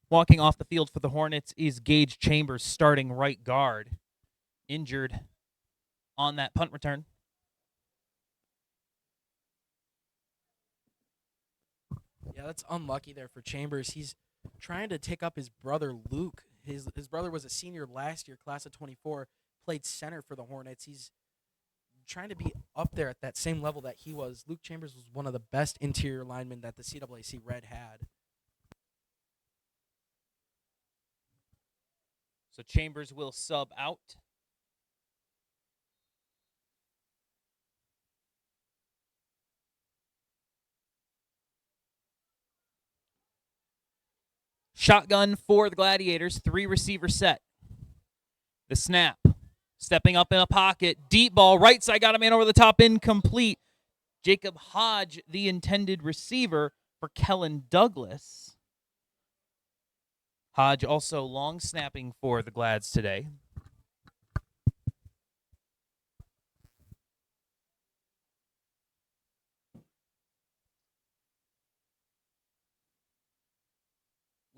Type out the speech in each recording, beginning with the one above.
Walking off the field for the Hornets is Gage Chambers, starting right guard, injured on that punt return. Yeah, that's unlucky there for Chambers. He's trying to take up his brother Luke. His brother was a senior last year, class of 24, played center for the Hornets. He's trying to be up there at that same level that he was. Luke Chambers was one of the best interior linemen that the CAAC Red had. So Chambers will sub out. Shotgun for the Gladiators, 3-receiver set. The snap. Stepping up in a pocket. Deep ball. Right side got a man over the top. Incomplete. Jacob Hodge, the intended receiver for Kellen Douglas. Hodge also long snapping for the Glads today.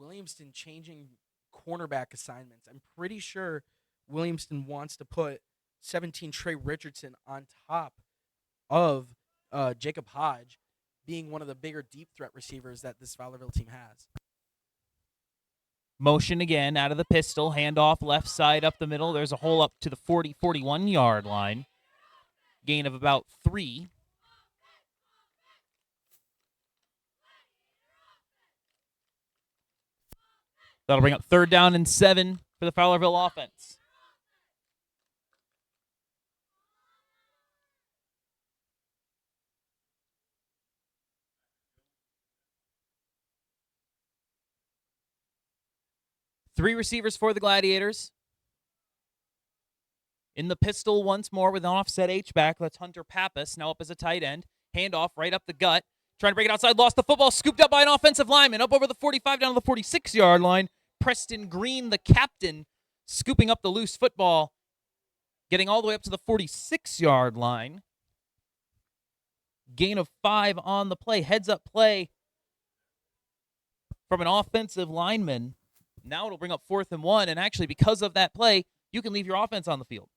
Williamston changing cornerback assignments. I'm pretty sure Williamston wants to put 17 Trey Richardson on top of Jacob Hodge being one of the bigger deep threat receivers that this Fowlerville team has. Motion again out of the pistol. Handoff left side up the middle. There's a hole up to the 41 yard line. Gain of about 3. That'll bring up 3rd down and 7 for the Fowlerville offense. Three receivers for the Gladiators. In the pistol once more with an offset H-back. That's Hunter Pappas, now up as a tight end. Handoff right up the gut. Trying to break it outside, lost the football, scooped up by an offensive lineman, up over the 45 down to the 46-yard line. Preston Green, the captain, scooping up the loose football, getting all the way up to the 46-yard line. Gain of 5 on the play. Heads-up play from an offensive lineman. Now it'll bring up 4th and 1, and actually because of that play, you can leave your offense on the field.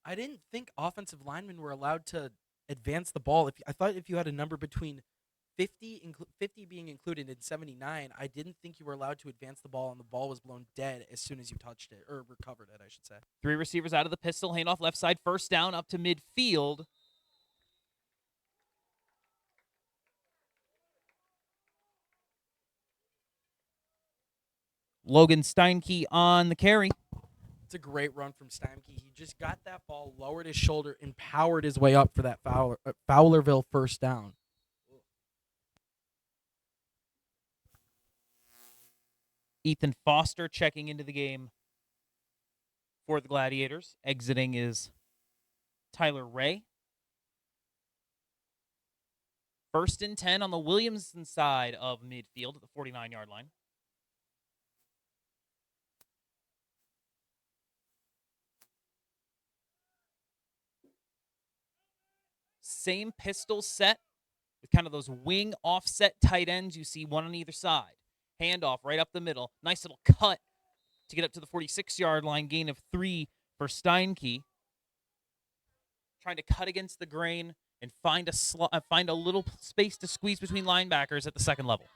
I didn't think offensive linemen were allowed to advance the ball. I thought if you had a number between 50 being included in 79, I didn't think you were allowed to advance the ball, and the ball was blown dead as soon as you touched it, or recovered it, I should say. 3 receivers out of the pistol, handoff left side, 1st down up to midfield. Logan Steinke on the carry. It's a great run from Steinke. He just got that ball, lowered his shoulder, and powered his way up for that Fowlerville 1st down. Ethan Foster checking into the game for the Gladiators. Exiting is Tyler Ray. 1st and 10 on the Williamston side of midfield at the 49-yard line. Same pistol set with kind of those wing offset tight ends. You see one on either side. Handoff right up the middle. Nice little cut to get up to the 46-yard line. Gain of 3 for Steinke. Trying to cut against the grain and find a little space to squeeze between linebackers at the 2nd level.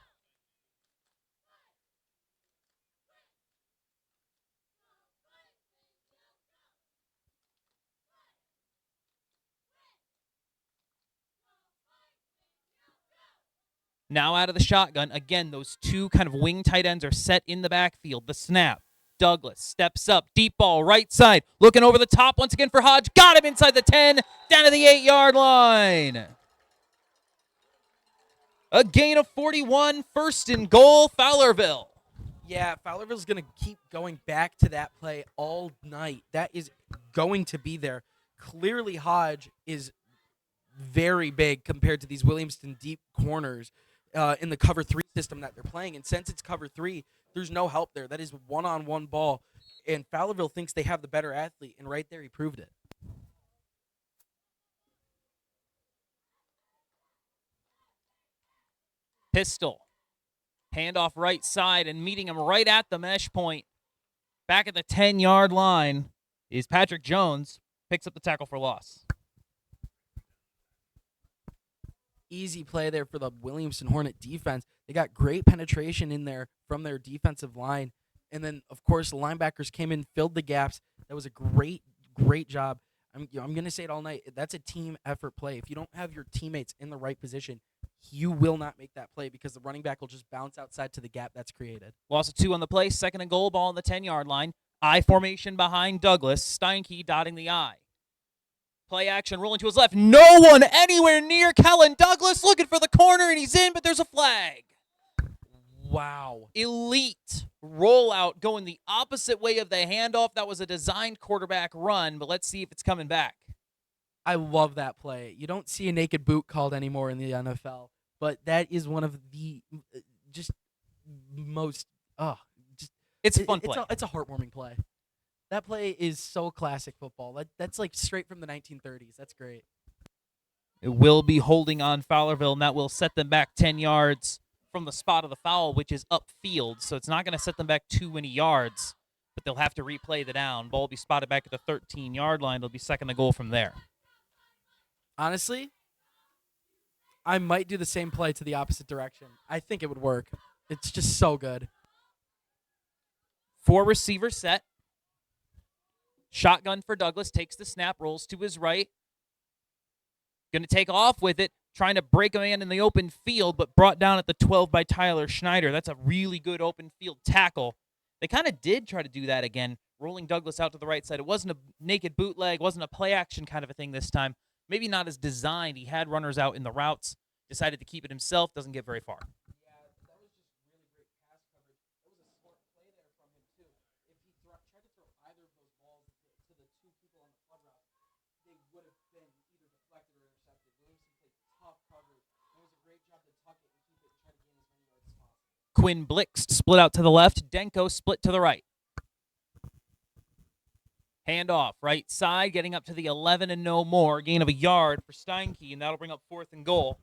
Now out of the shotgun. Again, those 2 kind of wing tight ends are set in the backfield. The snap. Douglas steps up. Deep ball right side. Looking over the top once again for Hodge. Got him inside the 10. Down to the 8-yard line. A gain of 41. 1st and goal, Fowlerville. Yeah, Fowlerville's going to keep going back to that play all night. That is going to be there. Clearly, Hodge is very big compared to these Williamston deep corners in the cover 3 system that they're playing. And since it's cover 3, there's no help there. That is one-on-one ball. And Fowlerville thinks they have the better athlete. And right there, he proved it. Pistol. Handoff right side and meeting him right at the mesh point. Back at the 10-yard line is Patrick Jones. Picks up the tackle for loss. Easy play there for the Williamston Hornet defense. They got great penetration in there from their defensive line. And then, of course, the linebackers came in, filled the gaps. That was a great job. I'm going to say it all night. That's a team effort play. If you don't have your teammates in the right position, you will not make that play because the running back will just bounce outside to the gap that's created. Loss of 2 on the play. 2nd and goal, ball on the 10-yard line. I formation behind Douglas. Steinke dotting the I. Play action, rolling to his left. No one anywhere near Kellen Douglas looking for the corner, and he's in, but there's a flag. Wow. Elite rollout going the opposite way of the handoff. That was a designed quarterback run, but let's see if it's coming back. I love that play. You don't see a naked boot called anymore in the NFL, but that is one of the most it's a fun play. It's a heartwarming play. That play is so classic football. That's like straight from the 1930s. That's great. It will be holding on Fowlerville, and that will set them back 10 yards from the spot of the foul, which is upfield. So it's not going to set them back too many yards, but they'll have to replay the down. Ball will be spotted back at the 13-yard line. It'll be 2nd and goal from there. Honestly, I might do the same play to the opposite direction. I think it would work. It's just so good. 4 receiver set. Shotgun for Douglas. Takes the snap, rolls to his right. Going to take off with it. Trying to break a man in the open field, but brought down at the 12 by Tyler Schneider. That's a really good open field tackle. They kind of did try to do that again, rolling Douglas out to the right side. It wasn't a naked bootleg, wasn't a play action kind of a thing this time. Maybe not as designed. He had runners out in the routes, decided to keep it himself, doesn't get very far. Yeah, that was just really great pass coverage. That was a smart play there from him, too. If he tried to throw either of those balls to the 2 people on the flood route, they would have been either deflected or intercepted. Williamson played tough coverage. It was a great job to tuck it and keep it and try to gain as many yards as possible. Quinn Blixt split out to the left. Denko split to the right. Handoff, right side, getting up to the 11 and no more. Gain of a yard for Steinke, and that'll bring up 4th and goal.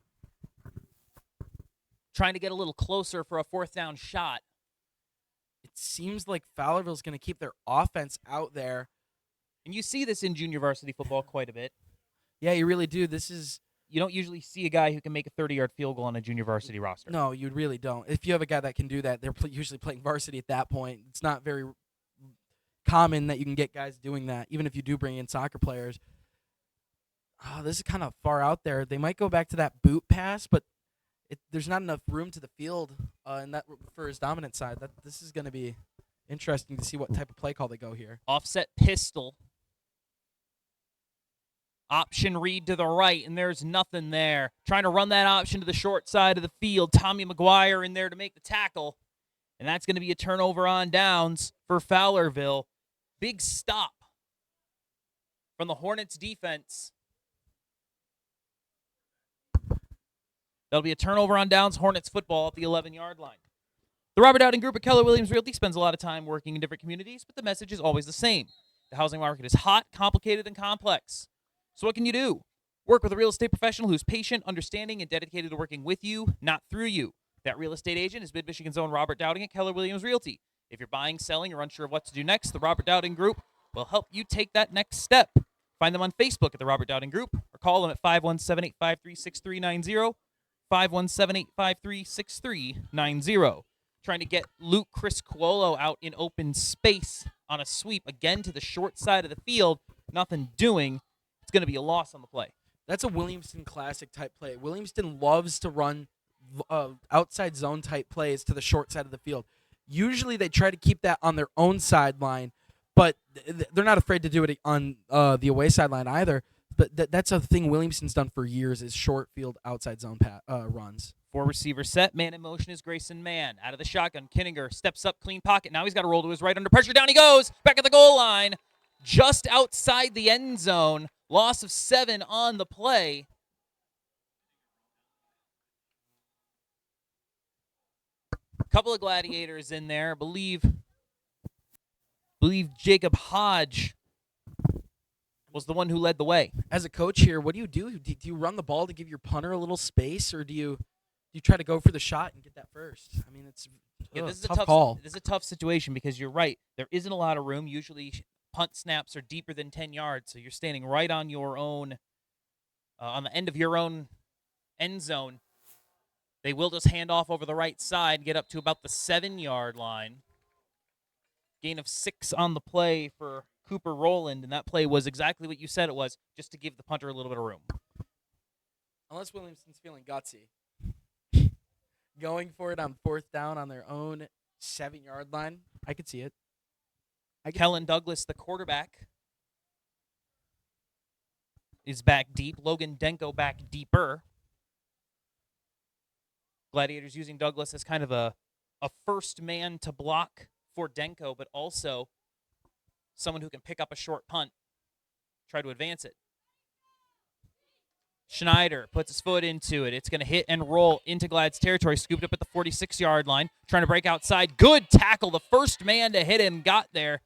Trying to get a little closer for a 4th down shot. It seems like Fowlerville's going to keep their offense out there. And you see this in junior varsity football quite a bit. Yeah, you really do. You don't usually see a guy who can make a 30-yard field goal on a junior varsity roster. No, you really don't. If you have a guy that can do that, they're usually playing varsity at that point. It's not very common that you can get guys doing that, even if you do bring in soccer players. Oh, this is kind of far out there. They might go back to that boot pass, but there's not enough room to the field and that for his dominant side. This is going to be interesting to see what type of play call they go here. Offset pistol. Option read to the right, and there's nothing there. Trying to run that option to the short side of the field. Tommy McGuire in there to make the tackle. And that's going to be a turnover on downs for Fowlerville. Big stop from the Hornets defense. That'll be a turnover on downs, Hornets football at the 11-yard line. The Robert Dowding Group at Keller Williams Realty spends a lot of time working in different communities, but the message is always the same. The housing market is hot, complicated, and complex. So what can you do? Work with a real estate professional who's patient, understanding, and dedicated to working with you, not through you. That real estate agent is Mid-Michigan's own Robert Dowding at Keller Williams Realty. If you're buying, selling, or unsure of what to do next, the Robert Dowding Group will help you take that next step. Find them on Facebook at the Robert Dowding Group or call them at 517-853-6390, 517-853-6390. Trying to get Luke Criscuolo out in open space on a sweep, again to the short side of the field. Nothing doing. It's going to be a loss on the play. That's a Williamston classic type play. Williamston loves to run outside zone type plays to the short side of the field. Usually they try to keep that on their own sideline, but they're not afraid to do it on the away sideline either. But that's a thing Williamston's done for years is short field outside zone runs. 4 receiver set. Man in motion is Grayson Mann. Out of the shotgun, Kinninger steps up, clean pocket. Now he's got to roll to his right under pressure. Down he goes. Back at the goal line. Just outside the end zone. Loss of 7 on the play. Couple of gladiators in there. I believe Jacob Hodge was the one who led the way. As a coach here, what do you do? Do you run the ball to give your punter a little space, or do you you try to go for the shot and get that first. I mean, it's This is tough a call. This is a tough situation because you're right. There isn't a lot of room. Usually, punt snaps are deeper than 10 yards, so you're standing right on your own, on the end of your own end zone. They will just hand off over the right side, get up to about the 7-yard line. Gain of 6 on the play for Cooper Rowland, and that play was exactly what you said it was, just to give the punter a little bit of room. Unless Williamston's feeling gutsy. Going for it on 4th down on their own 7-yard line. I could see it. Kellen Douglas, the quarterback, is back deep. Logan Denko back deeper. Gladiators using Douglas as kind of a first man to block for Denko, but also someone who can pick up a short punt, try to advance it. Schneider puts his foot into it. It's going to hit and roll into Glad's territory. Scooped up at the 46-yard line. Trying to break outside. Good tackle. The first man to hit him got there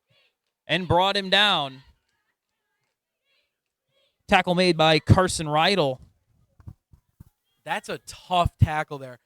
and brought him down. Tackle made by Carson Rydell. That's a tough tackle there.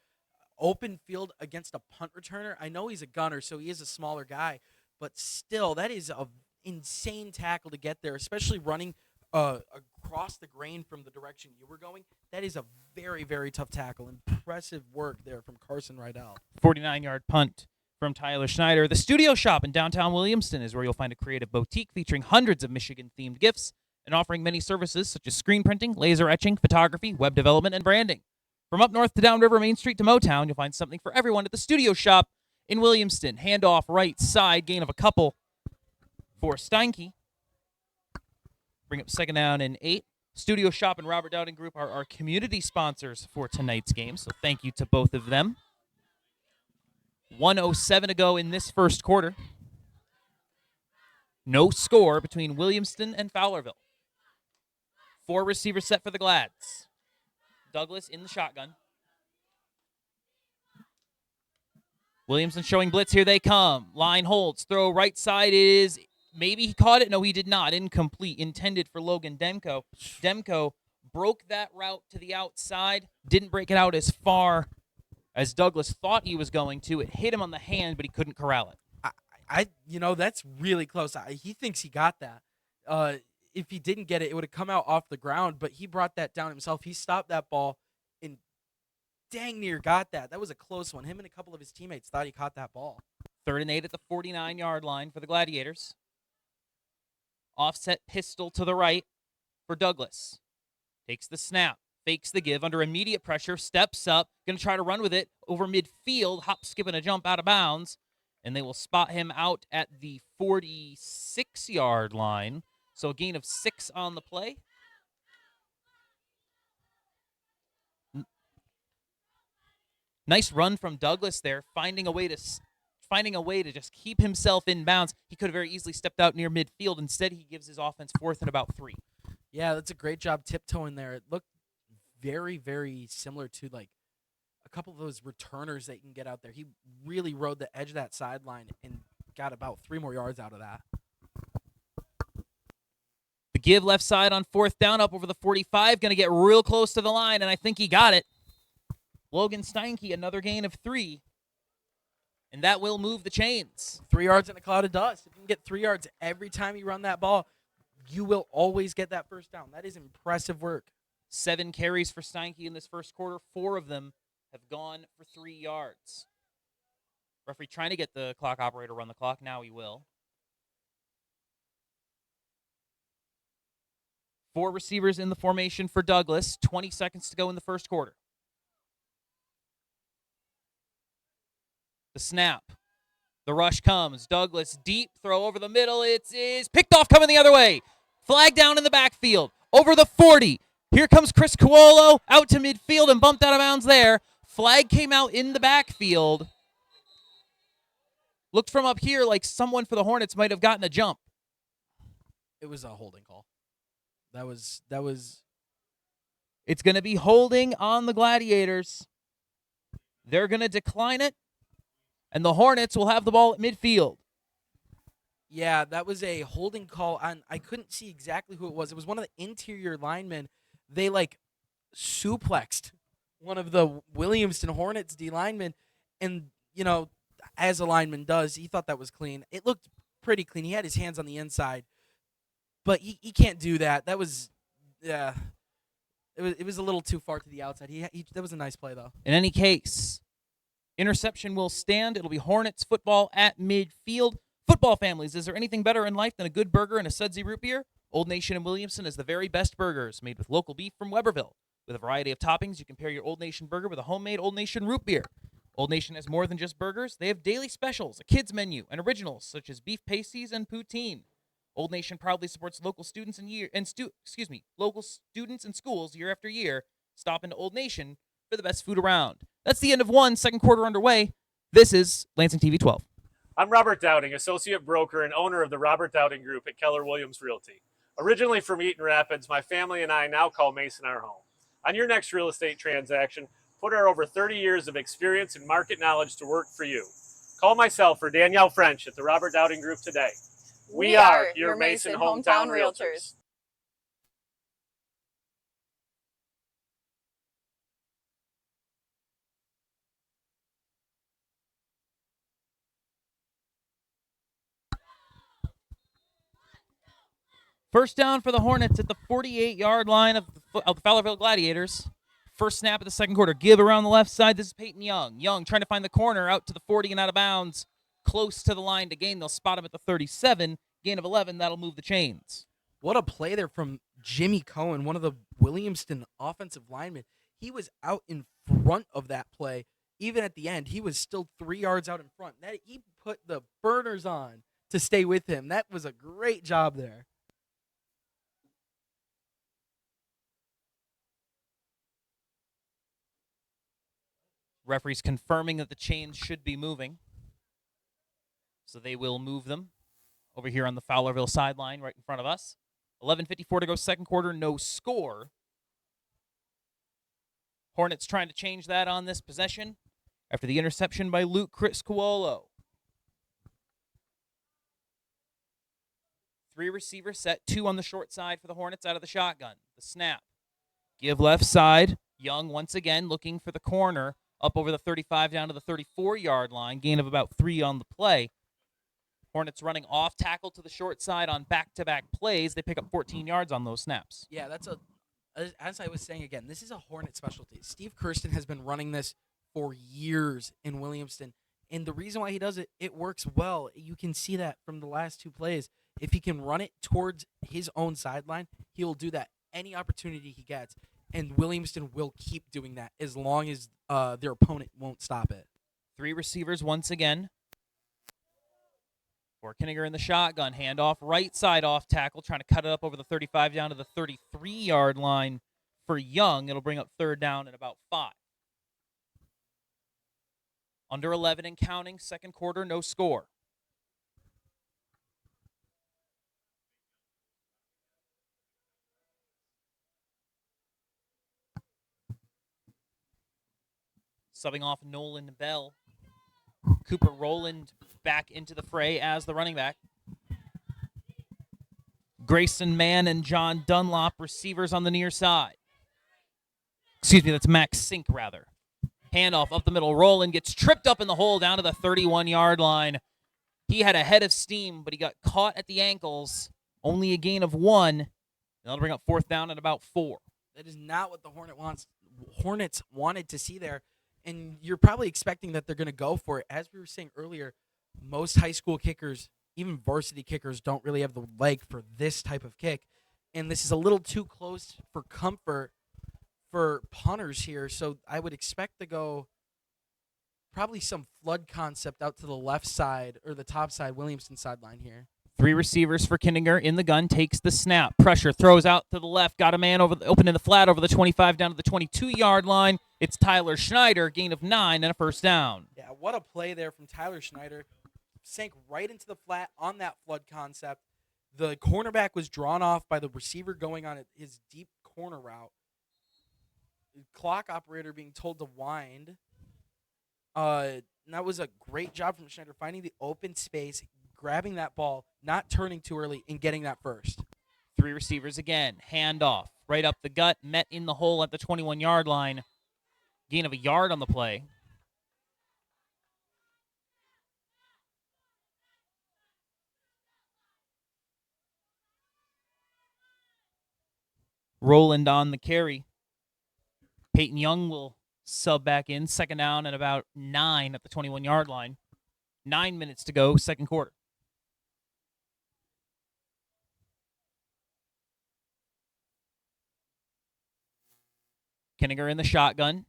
Open field against a punt returner. I know he's a gunner, so he is a smaller guy. But still, that is an insane tackle to get there, especially running across the grain from the direction you were going. That is a very, very tough tackle. Impressive work there from Carson Rydell. 49-yard punt from Tyler Schneider. The Studio Shop in downtown Williamston is where you'll find a creative boutique featuring hundreds of Michigan-themed gifts and offering many services such as screen printing, laser etching, photography, web development, and branding. From up north to downriver Main Street to Motown, you'll find something for everyone at the Studio Shop in Williamston. Handoff right side, gain of a couple for Steinke. Bring up 2nd down and 8. Studio Shop and Robert Dowding Group are our community sponsors for tonight's game, so thank you to both of them. 1:07 to go in this first quarter. No score between Williamston and Fowlerville. 4 receivers set for the Glads. Douglas in the shotgun. Williamston showing blitz. Here they come. Line holds. Throw right side is... Maybe he caught it. No, he did not. Incomplete. Intended for Logan Demko. Demko broke that route to the outside. Didn't break it out as far as Douglas thought he was going to. It hit him on the hand, but he couldn't corral it. That's really close. He thinks he got that. If he didn't get it, it would have come out off the ground, but he brought that down himself. He stopped that ball and dang near got that. That was a close one. Him and a couple of his teammates thought he caught that ball. 3rd and 8 at the 49-yard line for the Gladiators. Offset pistol to the right for Douglas. Takes the snap, fakes the give under immediate pressure, steps up, going to try to run with it over midfield, hop, skip, and a jump out of bounds, and they will spot him out at the 46-yard line. So a gain of 6 on the play. Nice run from Douglas there, finding a way to just keep himself in bounds. He could have very easily stepped out near midfield. Instead, he gives his offense 4th and about 3. Yeah, that's a great job tiptoeing there. It looked very, very similar to like a couple of those returners that you can get out there. He really rode the edge of that sideline and got about 3 more yards out of that. The give left side on 4th down, up over the 45, going to get real close to the line, and I think he got it. Logan Steinke, another gain of 3, and that will move the chains. 3 yards in a cloud of dust. If you can get 3 yards every time you run that ball, you will always get that first down. That is impressive work. 7 carries for Steinke in this first quarter. 4 of them have gone for 3 yards. Referee trying to get the clock operator to run the clock. Now he will. 4 receivers in the formation for Douglas. 20 seconds to go in the first quarter. The snap. The rush comes. Douglas deep throw over the middle. It is picked off coming the other way. Flag down in the backfield. Over the 40. Here comes Chris Cuolo out to midfield and bumped out of bounds there. Flag came out in the backfield. Looked from up here like someone for the Hornets might have gotten a jump. It was a holding call. That was. It's going to be holding on the Gladiators. They're going to decline it, and the Hornets will have the ball at midfield. Yeah, that was a holding call on. I couldn't see exactly who it was. It was one of the interior linemen. They suplexed one of the Williamston Hornets D linemen, and as a lineman does, he thought that was clean. It looked pretty clean. He had his hands on the inside, but he can't do that. That was it was a little too far to the outside. That was a nice play though. In any case, interception will stand. It'll be Hornets football at midfield. Football families, is there anything better in life than a good burger and a sudsy root beer? Old Nation in Williamston is the very best burgers, made with local beef from Weberville. With a variety of toppings, you can pair your Old Nation burger with a homemade Old Nation root beer. Old Nation has more than just burgers. They have daily specials, a kids menu, and originals such as beef pasties and poutine. Old Nation proudly supports local students local students and schools year after year. Stop into Old Nation for the best food around. That's the end of one. Second quarter underway. This is Lansing TV 12. I'm Robert Dowding, associate broker and owner of the Robert Dowding Group at Keller Williams Realty. Originally from Eaton Rapids, my family and I now call Mason our home. On your next real estate transaction, put our over 30 years of experience and market knowledge to work for you. Call myself or Danielle French at the Robert Dowding Group today. We are your Mason hometown realtors. First down for the Hornets at the 48-yard line of the Fowlerville Gladiators. First snap of the second quarter. Give around the left side. This is Peyton Young. Young trying to find the corner out to the 40 and out of bounds. Close to the line to gain. They'll spot him at the 37. Gain of 11. That'll move the chains. What a play there from Jimmy Cohen, one of the Williamston offensive linemen. He was out in front of that play. Even at the end, he was still 3 yards out in front. He put the burners on to stay with him. That was a great job there. Referees confirming that the chains should be moving. So they will move them over here on the Fowlerville sideline right in front of us. 11:54 to go second quarter, no score. Hornets trying to change that on this possession after the interception by Luke Criscuolo. 3 receivers set, 2 on the short side for the Hornets out of the shotgun. The snap. Give left side. Young once again looking for the corner. Up over the 35 down to the 34-yard line. Gain of about 3 on the play. Hornets running off tackle to the short side on back-to-back plays. They pick up 14 yards on those snaps. Yeah, as I was saying again, this is a Hornet specialty. Steve Kirsten has been running this for years in Williamston. And the reason why he does it, it works well. You can see that from the last 2 plays. If he can run it towards his own sideline, he will do that any opportunity he gets. And Williamston will keep doing that as long as their opponent won't stop it. 3 receivers once again. For Kinninger in the shotgun. Handoff right side off tackle. Trying to cut it up over the 35 down to the 33-yard line for Young. It'll bring up third down at about 5. Under 11 and counting. Second quarter, no score. Subbing off Nolan Bell. Cooper Rowland back into the fray as the running back. Grayson Mann and John Dunlop, receivers on the near side. Excuse me, that's Max Sink, rather. Handoff up the middle. Rowland gets tripped up in the hole down to the 31-yard line. He had a head of steam, but he got caught at the ankles. Only a gain of 1. That'll bring up fourth down at about 4. That is not what the Hornets wanted to see there. And you're probably expecting that they're going to go for it. As we were saying earlier, most high school kickers, even varsity kickers, don't really have the leg for this type of kick. And this is a little too close for comfort for punters here. So I would expect to go probably some flood concept out to the left side or the top side, Williamston sideline here. 3 receivers for Kinninger in the gun. Takes the snap. Pressure. Throws out to the left. Got a man open in the flat over the 25 down to the 22-yard line. It's Tyler Schneider. Gain of 9 and a first down. Yeah, what a play there from Tyler Schneider. Sank right into the flat on that flood concept. The cornerback was drawn off by the receiver going on his deep corner route. The clock operator being told to wind. And that was a great job from Schneider, finding the open space, grabbing that ball, not turning too early, and getting that first. 3 receivers again. Handoff. Right up the gut. Met in the hole at the 21-yard line. Gain of a yard on the play. Roland on the carry. Peyton Young will sub back in. Second down at about 9 at the 21-yard line. 9 minutes to go, second quarter. Kinninger in the shotgun.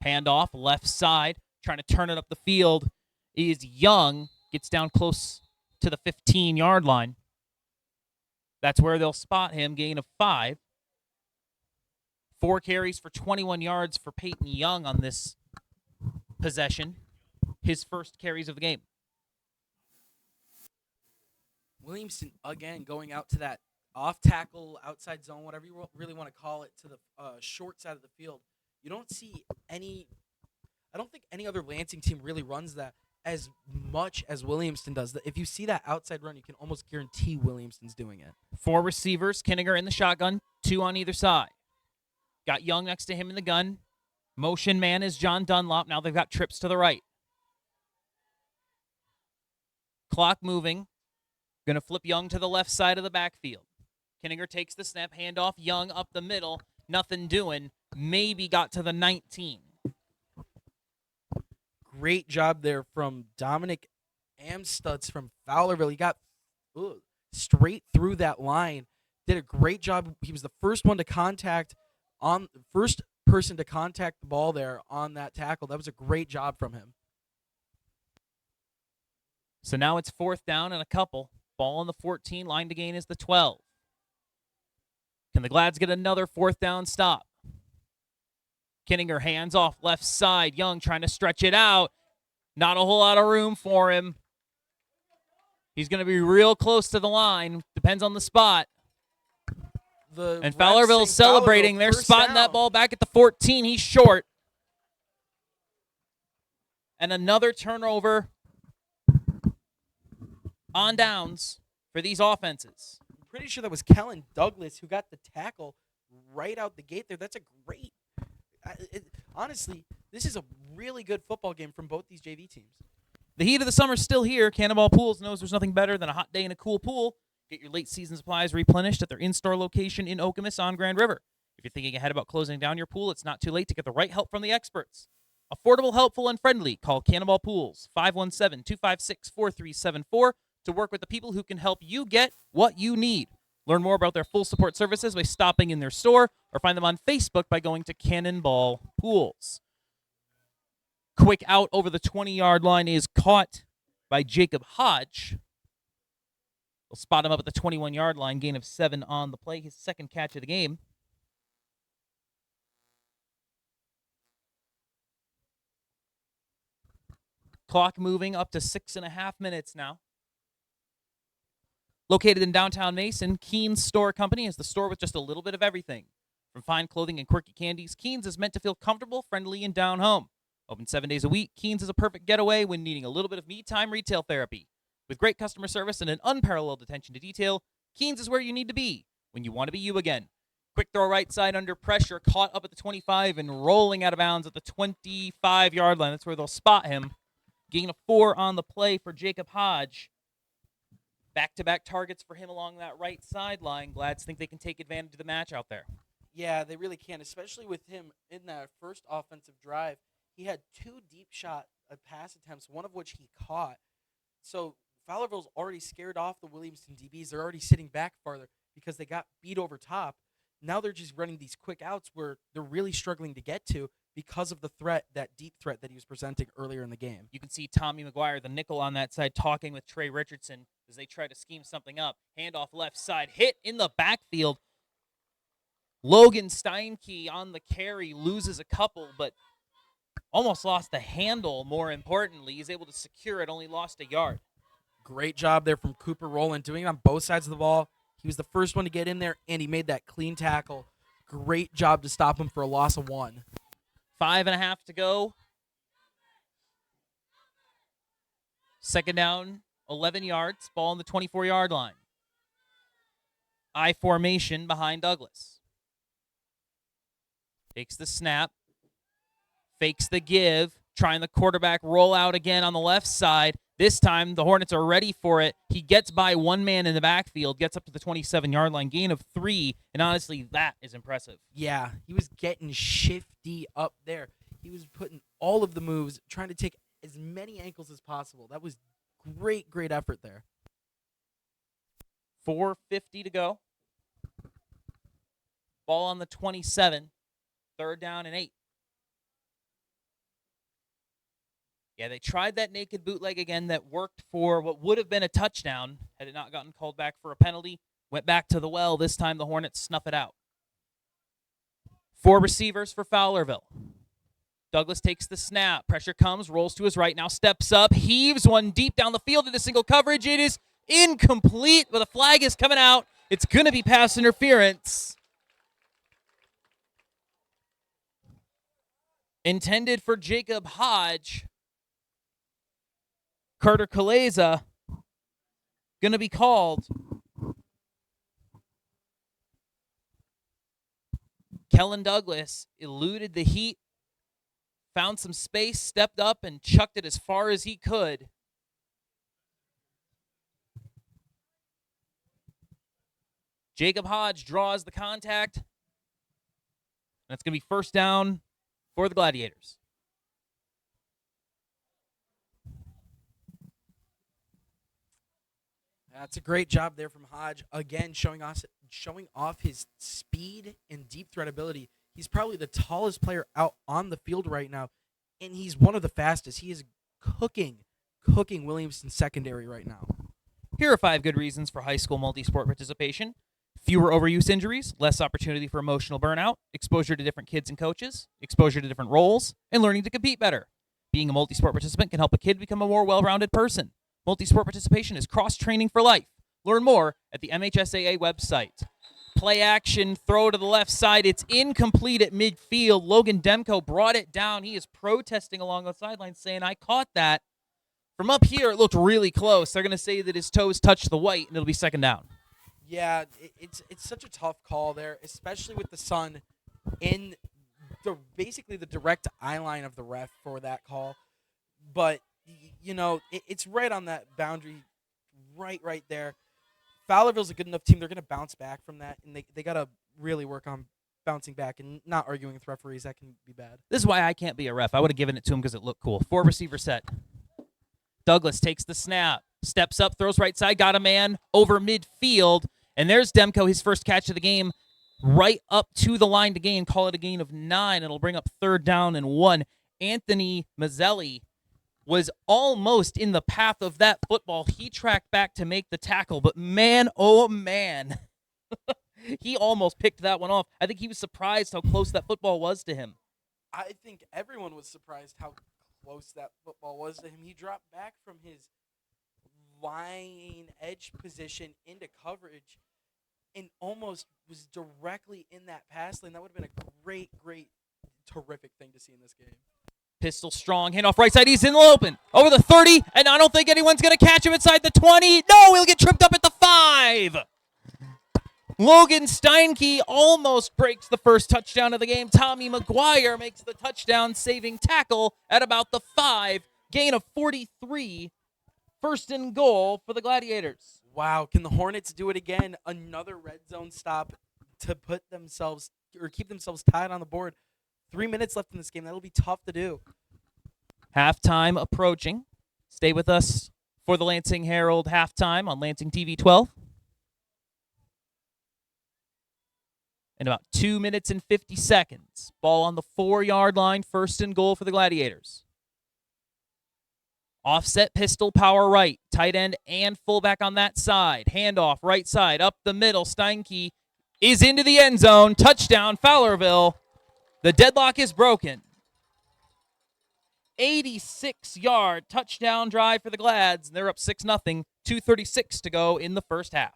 Handoff, left side, trying to turn it up the field is Young. Gets down close to the 15-yard line. That's where they'll spot him, gain of 5. 4 carries for 21 yards for Peyton Young on this possession. His first carries of the game. Williamston, again, going out to that off tackle, outside zone, whatever you really want to call it, to the short side of the field. You don't see any – I don't think any other Lansing team really runs that as much as Williamston does. If you see that outside run, you can almost guarantee Williamston's doing it. 4 receivers, Kinninger in the shotgun, 2 on either side. Got Young next to him in the gun. Motion man is John Dunlop. Now they've got trips to the right. Clock moving. Going to flip Young to the left side of the backfield. Kinninger takes the snap, handoff, Young up the middle. Nothing doing. Maybe got to the 19. Great job there from Dominic Amstutz from Fowlerville. He got straight through that line. Did a great job. He was the first person to contact the ball there on that tackle. That was a great job from him. So now it's 4th down and a couple. Ball on the 14, line to gain is the 12. Can the Glads get another 4th down stop? Kinninger hands off left side. Young trying to stretch it out. Not a whole lot of room for him. He's going to be real close to the line. Depends on the spot. And Fowlerville's celebrating. They're spotting that ball back at the 14. He's short. And another turnover on downs for these offenses. I'm pretty sure that was Kellen Douglas who got the tackle right out the gate there. That's a great... honestly, this is a really good football game from both these JV teams. The heat of the summer is still here. Cannonball Pools knows there's nothing better than a hot day in a cool pool. Get your late season supplies replenished at their in-store location in Okemos on Grand River. If you're thinking ahead about closing down your pool, it's not too late to get the right help from the experts. Affordable, helpful, and friendly. Call Cannonball Pools, 517-256-4374 to work with the people who can help you get what you need. Learn more about their full support services by stopping in their store or find them on Facebook by going to Cannonball Pools. Quick out over the 20-yard line is caught by Jacob Hodge. They'll spot him up at the 21-yard line, gain of 7 on the play, his second catch of the game. Clock moving up to 6.5 minutes now. Located in downtown Mason, Keen's Store Company is the store with just a little bit of everything. From fine clothing and quirky candies, Keen's is meant to feel comfortable, friendly, and down home. Open 7 days a week, Keen's is a perfect getaway when needing a little bit of me-time retail therapy. With great customer service and an unparalleled attention to detail, Keen's is where you need to be when you want to be you again. Quick throw right side under pressure, caught up at the 25 and rolling out of bounds at the 25-yard line. That's where they'll spot him. Gain of 4 on the play for Jacob Hodge. Back-to-back targets for him along that right sideline. Glads think they can take advantage of the match out there. Yeah, they really can, especially with him in that first offensive drive. He had 2 deep shot pass attempts, one of which he caught. So Fowlerville's already scared off the Williamston DBs. They're already sitting back farther because they got beat over top. Now they're just running these quick outs where they're really struggling to get to because of the threat, that deep threat that he was presenting earlier in the game. You can see Tommy McGuire, the nickel on that side, talking with Trey Richardson as they try to scheme something up. Handoff left side, hit in the backfield. Logan Steinke on the carry loses a couple, but almost lost the handle, more importantly. He's able to secure it, only lost a yard. Great job there from Cooper Rowland, doing it on both sides of the ball. He was the first one to get in there, and he made that clean tackle. Great job to stop him for a loss of 1. 5.5 to go. Second down, 11 yards. Ball on the 24-yard line. I formation behind Douglas. Takes the snap. Fakes the give, trying the quarterback roll out again on the left side. This time, the Hornets are ready for it. He gets by one man in the backfield, gets up to the 27-yard line, gain of 3, and honestly, that is impressive. Yeah, he was getting shifty up there. He was putting all of the moves, trying to take as many ankles as possible. That was great, great effort there. 4:50 to go. Ball on the 27, 3rd down and 8. Yeah, they tried that naked bootleg again that worked for what would have been a touchdown had it not gotten called back for a penalty. Went back to the well. This time the Hornets snuff it out. 4 receivers for Fowlerville. Douglas takes the snap. Pressure comes, rolls to his right, now steps up, heaves one deep down the field into single coverage. It is incomplete, but the flag is coming out. It's going to be pass interference. Intended for Jacob Hodge. Carter Kaleza going to be called. Kellen Douglas eluded the heat, found some space, stepped up, and chucked it as far as he could. Jacob Hodge draws the contact. And it's going to be 1st down for the Gladiators. That's a great job there from Hodge. Again, showing off his speed and deep threat ability. He's probably the tallest player out on the field right now, and he's one of the fastest. He is cooking Williamston secondary right now. Here are 5 good reasons for high school multi-sport participation. Fewer overuse injuries, less opportunity for emotional burnout, exposure to different kids and coaches, exposure to different roles, and learning to compete better. Being a multi-sport participant can help a kid become a more well-rounded person. Multi-sport participation is cross-training for life. Learn more at the MHSAA website. Play action, throw to the left side. It's incomplete at midfield. Logan Demko brought it down. He is protesting along the sideline, saying, I caught that. From up here, it looked really close. They're going to say that his toes touched the white, and it'll be 2nd down. Yeah, it's such a tough call there, especially with the sun in basically the direct eye line of the ref for that call. But it's right on that boundary, right there. Fowlerville's a good enough team. They're going to bounce back from that, and they got to really work on bouncing back and not arguing with referees. That can be bad. This is why I can't be a ref. I would have given it to him because it looked cool. 4 receiver set. Douglas takes the snap, steps up, throws right side, got a man over midfield, and there's Demko, his first catch of the game, right up to the line to gain. Call it a gain of 9. It'll bring up 3rd down and 1. Anthony Mazzelli was almost in the path of that football. He tracked back to make the tackle, but man, oh man, he almost picked that one off. I think he was surprised how close that football was to him. I think everyone was surprised how close that football was to him. He dropped back from his line edge position into coverage and almost was directly in that pass lane. That would have been a great, terrific thing to see in this game. Pistol strong, handoff right side. He's in the open. Over the 30, and I don't think anyone's going to catch him inside the 20. No, he'll get tripped up at the 5. Logan Steinke almost breaks the first touchdown of the game. Tommy McGuire makes the touchdown-saving tackle at about the 5. Gain of 43. 1st and goal for the Gladiators. Wow, can the Hornets do it again? Another red zone stop to put themselves or keep themselves tied on the board. 3 minutes left in this game. That'll be tough to do. Halftime approaching. Stay with us for the Lansing Herald halftime on Lansing TV 12. In about 2 minutes and 50 seconds. Ball on the 4-yard line. 1st and goal for the Gladiators. Offset pistol, power right. Tight end and fullback on that side. Handoff right side, up the middle. Steinke is into the end zone. Touchdown, Fowlerville. The deadlock is broken. 86-yard touchdown drive for the Glads. They're up 6-0. 2:36 to go in the first half.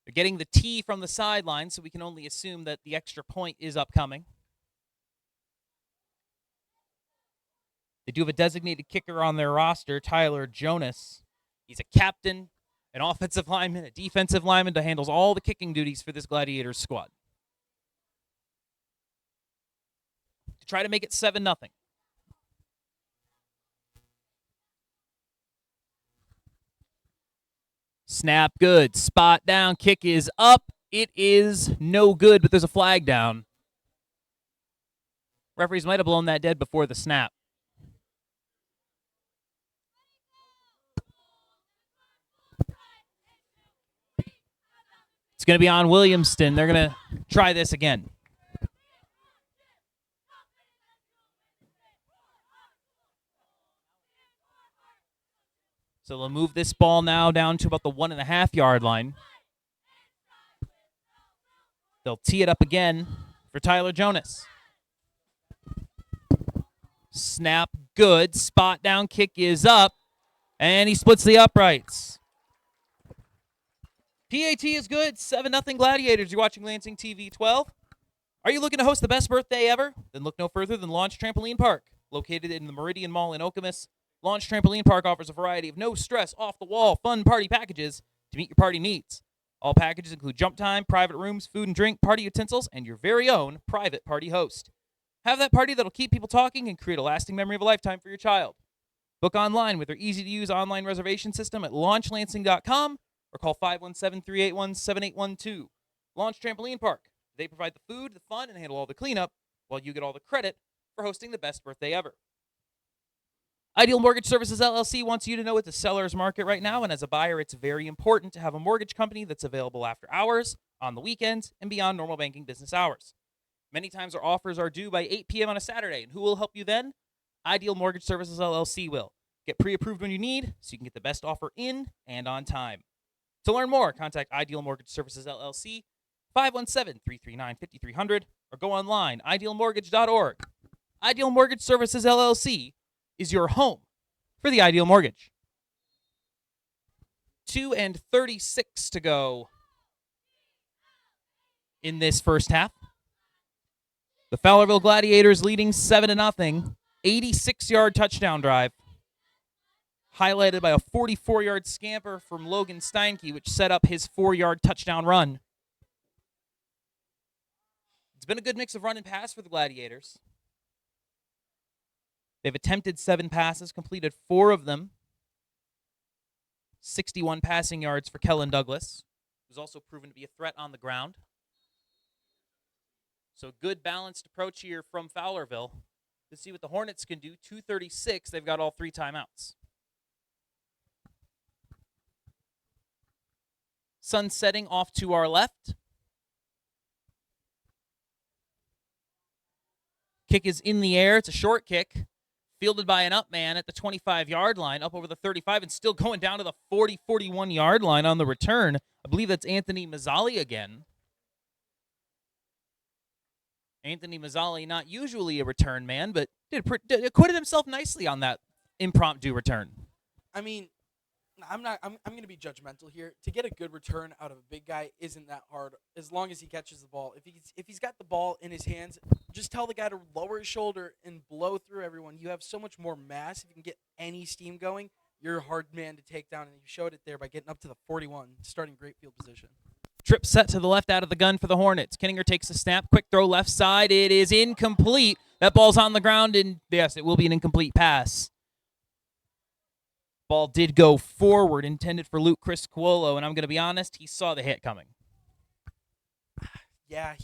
They're getting the tee from the sideline, so we can only assume that the extra point is upcoming. They do have a designated kicker on their roster, Tyler Jonas. He's a captain, an offensive lineman, a defensive lineman that handles all the kicking duties for this Gladiators squad. To try to make it 7-0. Snap good. Spot down. Kick is up. It is no good, but there's a flag down. Referees might have blown that dead before the snap. It's going to be on Williamston. They're going to try this again. So they'll move this ball now down to about the 1.5-yard line. They'll tee it up again for Tyler Jonas. Snap good. Spot down kick is up. And he splits the uprights. PAT is good. 7-0 Gladiators. You're watching Lansing TV 12. Are you looking to host the best birthday ever? Then look no further than Launch Trampoline Park. Located in the Meridian Mall in Okemos, Launch Trampoline Park offers a variety of no-stress, off-the-wall, fun party packages to meet your party needs. All packages include jump time, private rooms, food and drink, party utensils, and your very own private party host. Have that party that'll keep people talking and create a lasting memory of a lifetime for your child. Book online with their easy-to-use online reservation system at launchlansing.com or call 517-381-7812. Launch Trampoline Park. They provide the food, the fun, and handle all the cleanup, while you get all the credit for hosting the best birthday ever. Ideal Mortgage Services LLC wants you to know it's a seller's market right now, and as a buyer, it's very important to have a mortgage company that's available after hours, on the weekends, and beyond normal banking business hours. Many times our offers are due by 8 p.m. on a Saturday, and who will help you then? Ideal Mortgage Services LLC will. Get pre-approved when you need, so you can get the best offer in and on time. To learn more, contact Ideal Mortgage Services LLC, 517-339-5300, or go online, idealmortgage.org. Ideal Mortgage Services LLC is your home for the ideal mortgage. 2:36 to go in this first half. The Fowlerville Gladiators leading 7-0, 86-yard touchdown drive, highlighted by a 44-yard scamper from Logan Steinke, which set up his 4-yard touchdown run. It's been a good mix of run and pass for the Gladiators. They've attempted 7 passes, completed 4 of them. 61 passing yards for Kellen Douglas, who's also proven to be a threat on the ground. So good balanced approach here from Fowlerville. Let's see what the Hornets can do. 2:36, they've got all 3 timeouts. Sun setting off to our left. Kick is in the air. It's a short kick. Fielded by an up man at the 25-yard line, up over the 35, and still going down to the 40, 41-yard line on the return. I believe that's Anthony Mazzali again. Anthony Mazzali, not usually a return man, but acquitted himself nicely on that impromptu return. I mean, I'm going to be judgmental here. To get a good return out of a big guy isn't that hard as long as he catches the ball. If he's got the ball in his hands, just tell the guy to lower his shoulder and blow through everyone. You have so much more mass. If you can get any steam going, you're a hard man to take down, and you showed it there by getting up to the 41, starting great field position. Trip set to the left out of the gun for the Hornets. Kenninger takes the snap. Quick throw left side. It is incomplete. That ball's on the ground, and yes, it will be an incomplete pass. Ball did go forward, intended for Luke Criscuolo, and I'm going to be honest, he saw the hit coming. Yeah,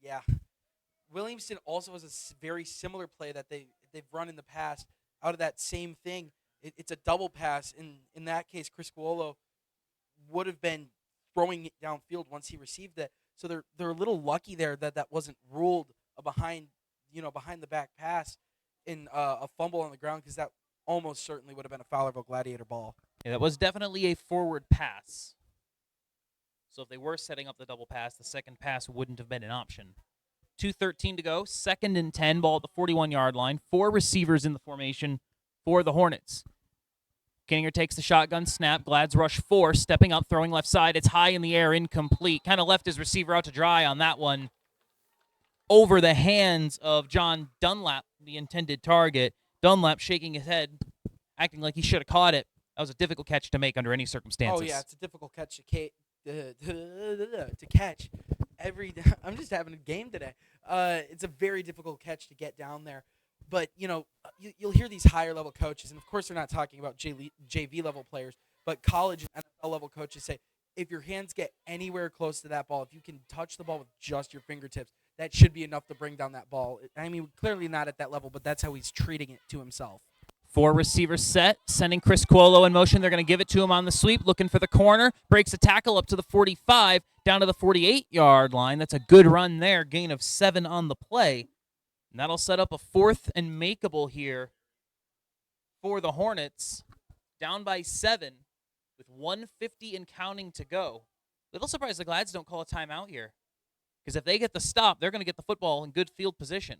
yeah. Williamston also has a very similar play that they've run in the past out of that same thing. It's a double pass. In that case, Criscuolo would have been throwing it downfield once he received it. So they're a little lucky there that wasn't ruled a behind the back pass in a fumble on the ground, because that almost certainly would have been a Fowlerville Gladiator ball. Yeah, that was definitely a forward pass. So if they were setting up the double pass, the second pass wouldn't have been an option. 2:13 to go, 2nd and 10, ball at the 41-yard line. 4 receivers in the formation for the Hornets. Kenninger takes the shotgun snap. Glad's rush 4, stepping up, throwing left side. It's high in the air, incomplete. Kind of left his receiver out to dry on that one. Over the hands of John Dunlap, the intended target. Dunlap shaking his head, acting like he should have caught it. That was a difficult catch to make under any circumstances. Oh yeah, it's a difficult catch to catch. I'm just having a game today. It's a very difficult catch to get down there. But you'll hear these higher level coaches, and of course they're not talking about JV level players, but college and NFL level coaches say, if your hands get anywhere close to that ball, if you can touch the ball with just your fingertips, that should be enough to bring down that ball. I mean, clearly not at that level, but that's how he's treating it to himself. 4 receivers set, sending Chris Cuolo in motion. They're going to give it to him on the sweep, looking for the corner. Breaks a tackle up to the 45, down to the 48-yard line. That's a good run there. Gain of 7 on the play. And that'll set up a 4th and makeable here for the Hornets. Down by 7 with 1:50 and counting to go. Little surprised the Glads don't call a timeout here. Because if they get the stop, they're going to get the football in good field position.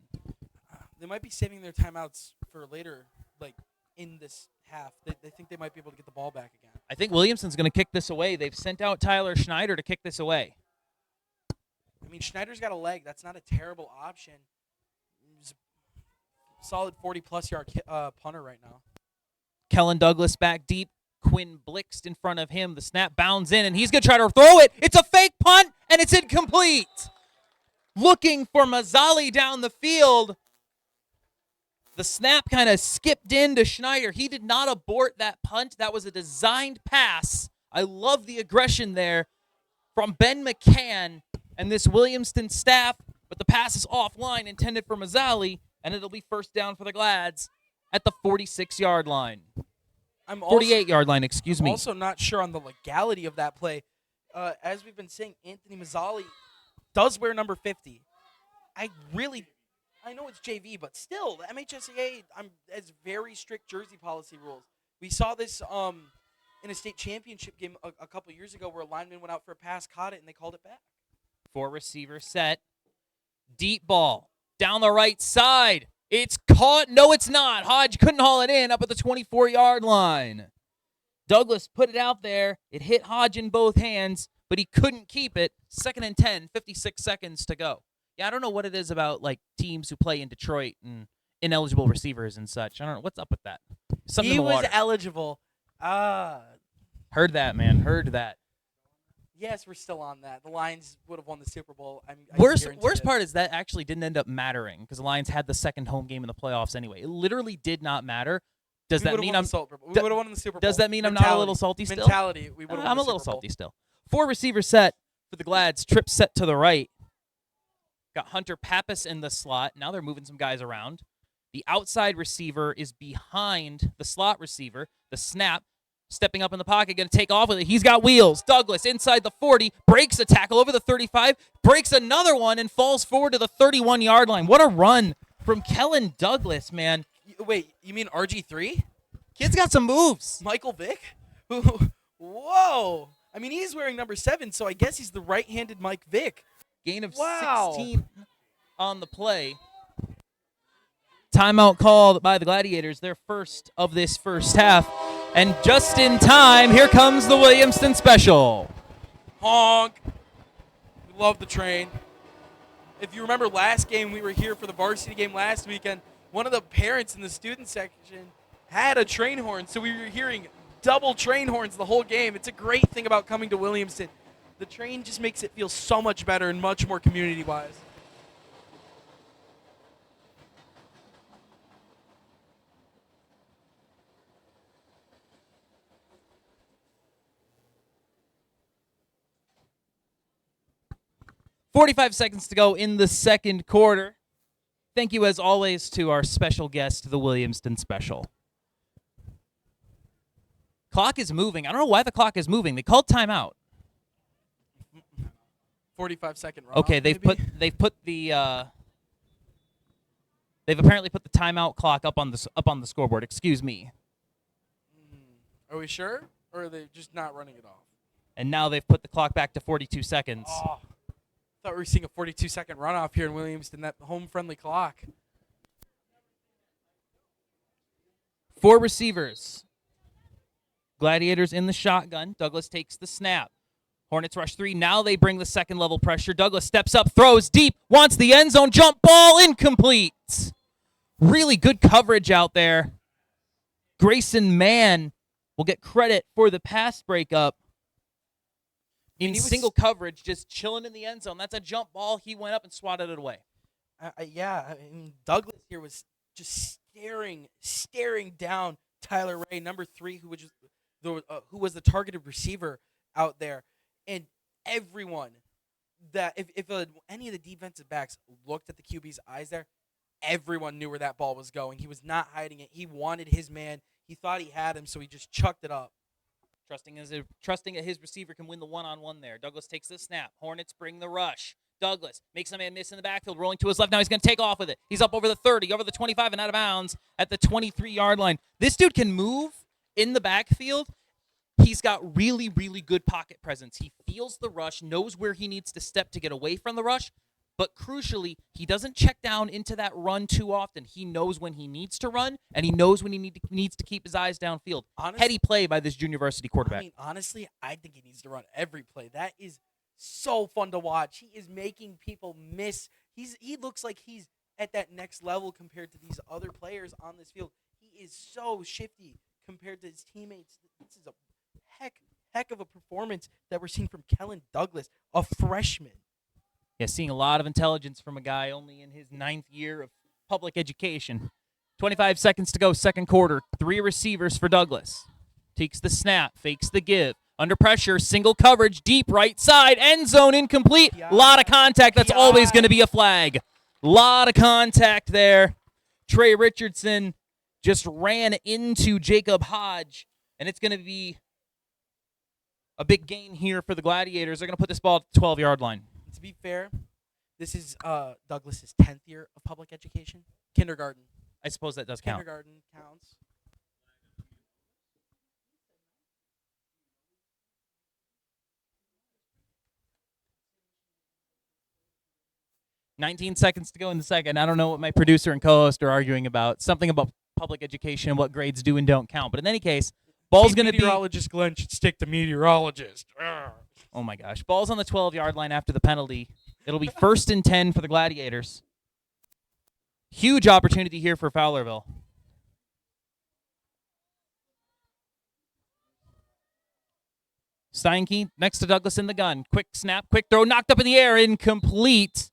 They might be saving their timeouts for later, like in this half. They think they might be able to get the ball back again. I think Williamston's going to kick this away. They've sent out Tyler Schneider to kick this away. I mean, Schneider's got a leg. That's not a terrible option. He's a solid 40-plus yard punter right now. Kellen Douglas back deep. Quinn Blixt in front of him. The snap bounds in, and he's going to try to throw it. It's a fake punt, and it's incomplete. Looking for Mazzali down the field. The snap kind of skipped into Schneider. He did not abort that punt. That was a designed pass. I love the aggression there from Ben McCann and this Williamston staff, but the pass is offline, intended for Mazzali, and it'll be first down for the Glads at the 46-yard line. 48-yard line, excuse me. I'm also not sure on the legality of that play. As we've been saying, Anthony Mazzali does wear number 50. I know it's JV, but still, the MHSAA has very strict jersey policy rules. We saw this in a state championship game a couple years ago where a lineman went out for a pass, caught it, and they called it back. 4 receiver set. Deep ball. Down the right side. It's caught. No, it's not. Hodge couldn't haul it in up at the 24-yard line. Douglas put it out there. It hit Hodge in both hands, but he couldn't keep it. 2nd and 10, 56 seconds to go. Yeah, I don't know what it is about like teams who play in Detroit and ineligible receivers and such. I don't know. What's up with that? Something He in the was water. eligible. Heard that, man. Heard that. Yes, we're still on that. The Lions would have won the Super Bowl. Worst part is that actually didn't end up mattering because the Lions had the second home game in the playoffs anyway. It literally did not matter. Does that mean I'm? We would have won the Super Bowl. Does that mean I'm not a little salty still? Mentality. We would have. I'm a little salty still. 4 receiver set for the Glads. Trip set to the right. Got Hunter Pappas in the slot. Now they're moving some guys around. The outside receiver is behind the slot receiver. The snap. Stepping up in the pocket, going to take off with it. He's got wheels. Douglas inside the 40, breaks a tackle over the 35, breaks another one, and falls forward to the 31-yard line. What a run from Kellen Douglas, man. Wait, you mean RG3? Kid's got some moves. Michael Vick? Whoa. I mean, he's wearing number 7, so I guess he's the right-handed Mike Vick. Gain of 16 on the play. Timeout called by the Gladiators, their first of this first half. And just in time, here comes the Williamston special. Honk. We love the train. If you remember last game, we were here for the varsity game last weekend. One of the parents in the student section had a train horn, so we were hearing double train horns the whole game. It's a great thing about coming to Williamston. The train just makes it feel so much better and much more community-wise. .45 seconds to go in the second quarter. Thank you, as always, to our special guest, the Williamston Special. Clock is moving. I don't know why the clock is moving. They called timeout. 45-second runoff. Okay, they've apparently put the timeout clock up on the scoreboard. Excuse me. Are we sure, or are they just not running it off? And now they've put the clock back to 42 seconds. Oh. Thought we were seeing a 42-second runoff here in Williamston, that home-friendly clock. 4 receivers. Gladiators in the shotgun. Douglas takes the snap. Hornets rush 3. Now they bring the second level pressure. Douglas steps up, throws deep, wants the end zone, jump ball, incomplete. Really good coverage out there. Grayson Mann will get credit for the pass breakup. In single coverage, just chilling in the end zone. That's a jump ball. He went up and swatted it away. Douglas here was just staring down Tyler Ray, number 3, who was the targeted receiver out there, and everyone that if any of the defensive backs looked at the QB's eyes there, everyone knew where that ball was going. He was not hiding it. He wanted his man. He thought he had him, so he just chucked it up. Trusting that his receiver can win the one-on-one there. Douglas takes the snap. Hornets bring the rush. Douglas makes a man miss in the backfield, rolling to his left. Now he's going to take off with it. He's up over the 30, over the 25, and out of bounds at the 23-yard line. This dude can move in the backfield. He's got really, really good pocket presence. He feels the rush, knows where he needs to step to get away from the rush, but crucially, he doesn't check down into that run too often. He knows when he needs to run, and he knows when he needs to keep his eyes downfield. Heady play by this junior varsity quarterback. Honestly, I think he needs to run every play. That is so fun to watch. He is making people miss. He looks like he's at that next level compared to these other players on this field. He is so shifty compared to his teammates. This is a heck of a performance that we're seeing from Kellen Douglas, a freshman. Yeah, seeing a lot of intelligence from a guy only in his 9th year of public education. 25 seconds to go, second quarter. 3 receivers for Douglas. Takes the snap, fakes the give. Under pressure, single coverage, deep right side, end zone incomplete. Lot of contact. That's always going to be a flag. Lot of contact there. Trey Richardson just ran into Jacob Hodge, and it's going to be a big gain here for the Gladiators. They're going to put this ball at the 12-yard line. To be fair, this is Douglas's 10th year of public education. Kindergarten. I suppose that does count. Kindergarten counts. "19 seconds to go in the second." I don't know what my producer and co-host are arguing about. Something about public education and what grades do and don't count. But in any case, ball's going to be... Meteorologist Glenn should stick to meteorologist. Oh, my gosh. Ball's on the 12-yard line after the penalty. It'll be 1st and 10 for the Gladiators. Huge opportunity here for Fowlerville. Steinke next to Douglas in the gun. Quick snap, quick throw, knocked up in the air, incomplete.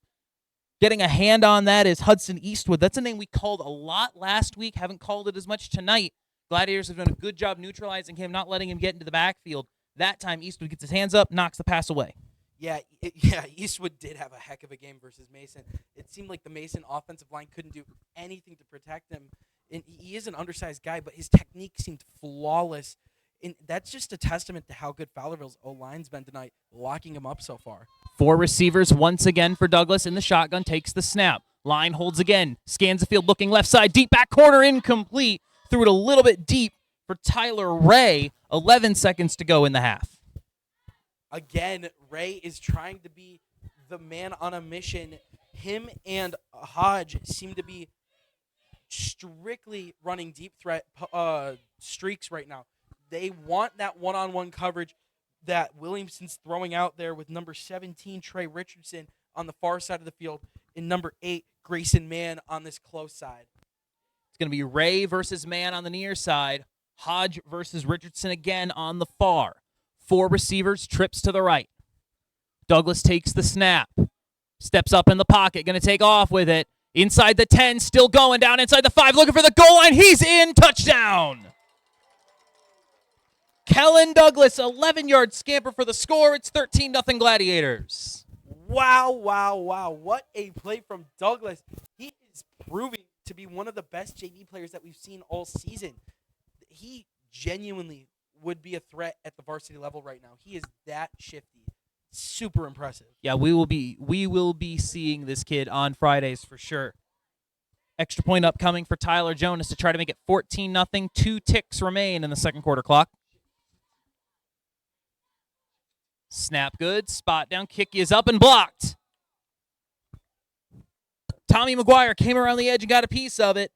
Getting a hand on that is Hudson Eastwood. That's a name we called a lot last week. Haven't called it as much tonight. Gladiators have done a good job neutralizing him, not letting him get into the backfield. That time, Eastwood gets his hands up, knocks the pass away. Yeah, Eastwood did have a heck of a game versus Mason. It seemed like the Mason offensive line couldn't do anything to protect him. And he is an undersized guy, but his technique seemed flawless. And that's just a testament to how good Fowlerville's O-line's been tonight, locking him up so far. 4 receivers once again for Douglas in the shotgun, takes the snap. Line holds again, scans the field, looking left side, deep back corner, incomplete. Threw it a little bit deep for Tyler Ray. 11 seconds to go in the half. Again, Ray is trying to be the man on a mission. Him and Hodge seem to be strictly running deep threat streaks right now. They want that one-on-one coverage that Williamston's throwing out there with number 17, Trey Richardson, on the far side of the field, and number 8, Grayson Mann on this close side. It's going to be Ray versus Mann on the near side. Hodge versus Richardson again on the far. 4 receivers, trips to the right. Douglas takes the snap. Steps up in the pocket, going to take off with it. Inside the 10, still going down inside the 5, looking for the goal line. He's in, touchdown! Kellen Douglas, 11-yard scamper for the score. It's 13-0 Gladiators. Wow. What a play from Douglas. He is proving to be one of the best JV players that we've seen all season. He genuinely would be a threat at the varsity level right now. He is that shifty. Super impressive. Yeah, we will be seeing this kid on Fridays for sure. Extra point upcoming for Tyler Jonas to try to make it 14-0. 2 ticks remain in the second quarter clock. Snap good, spot down, kick is up and blocked. Tommy McGuire came around the edge and got a piece of it.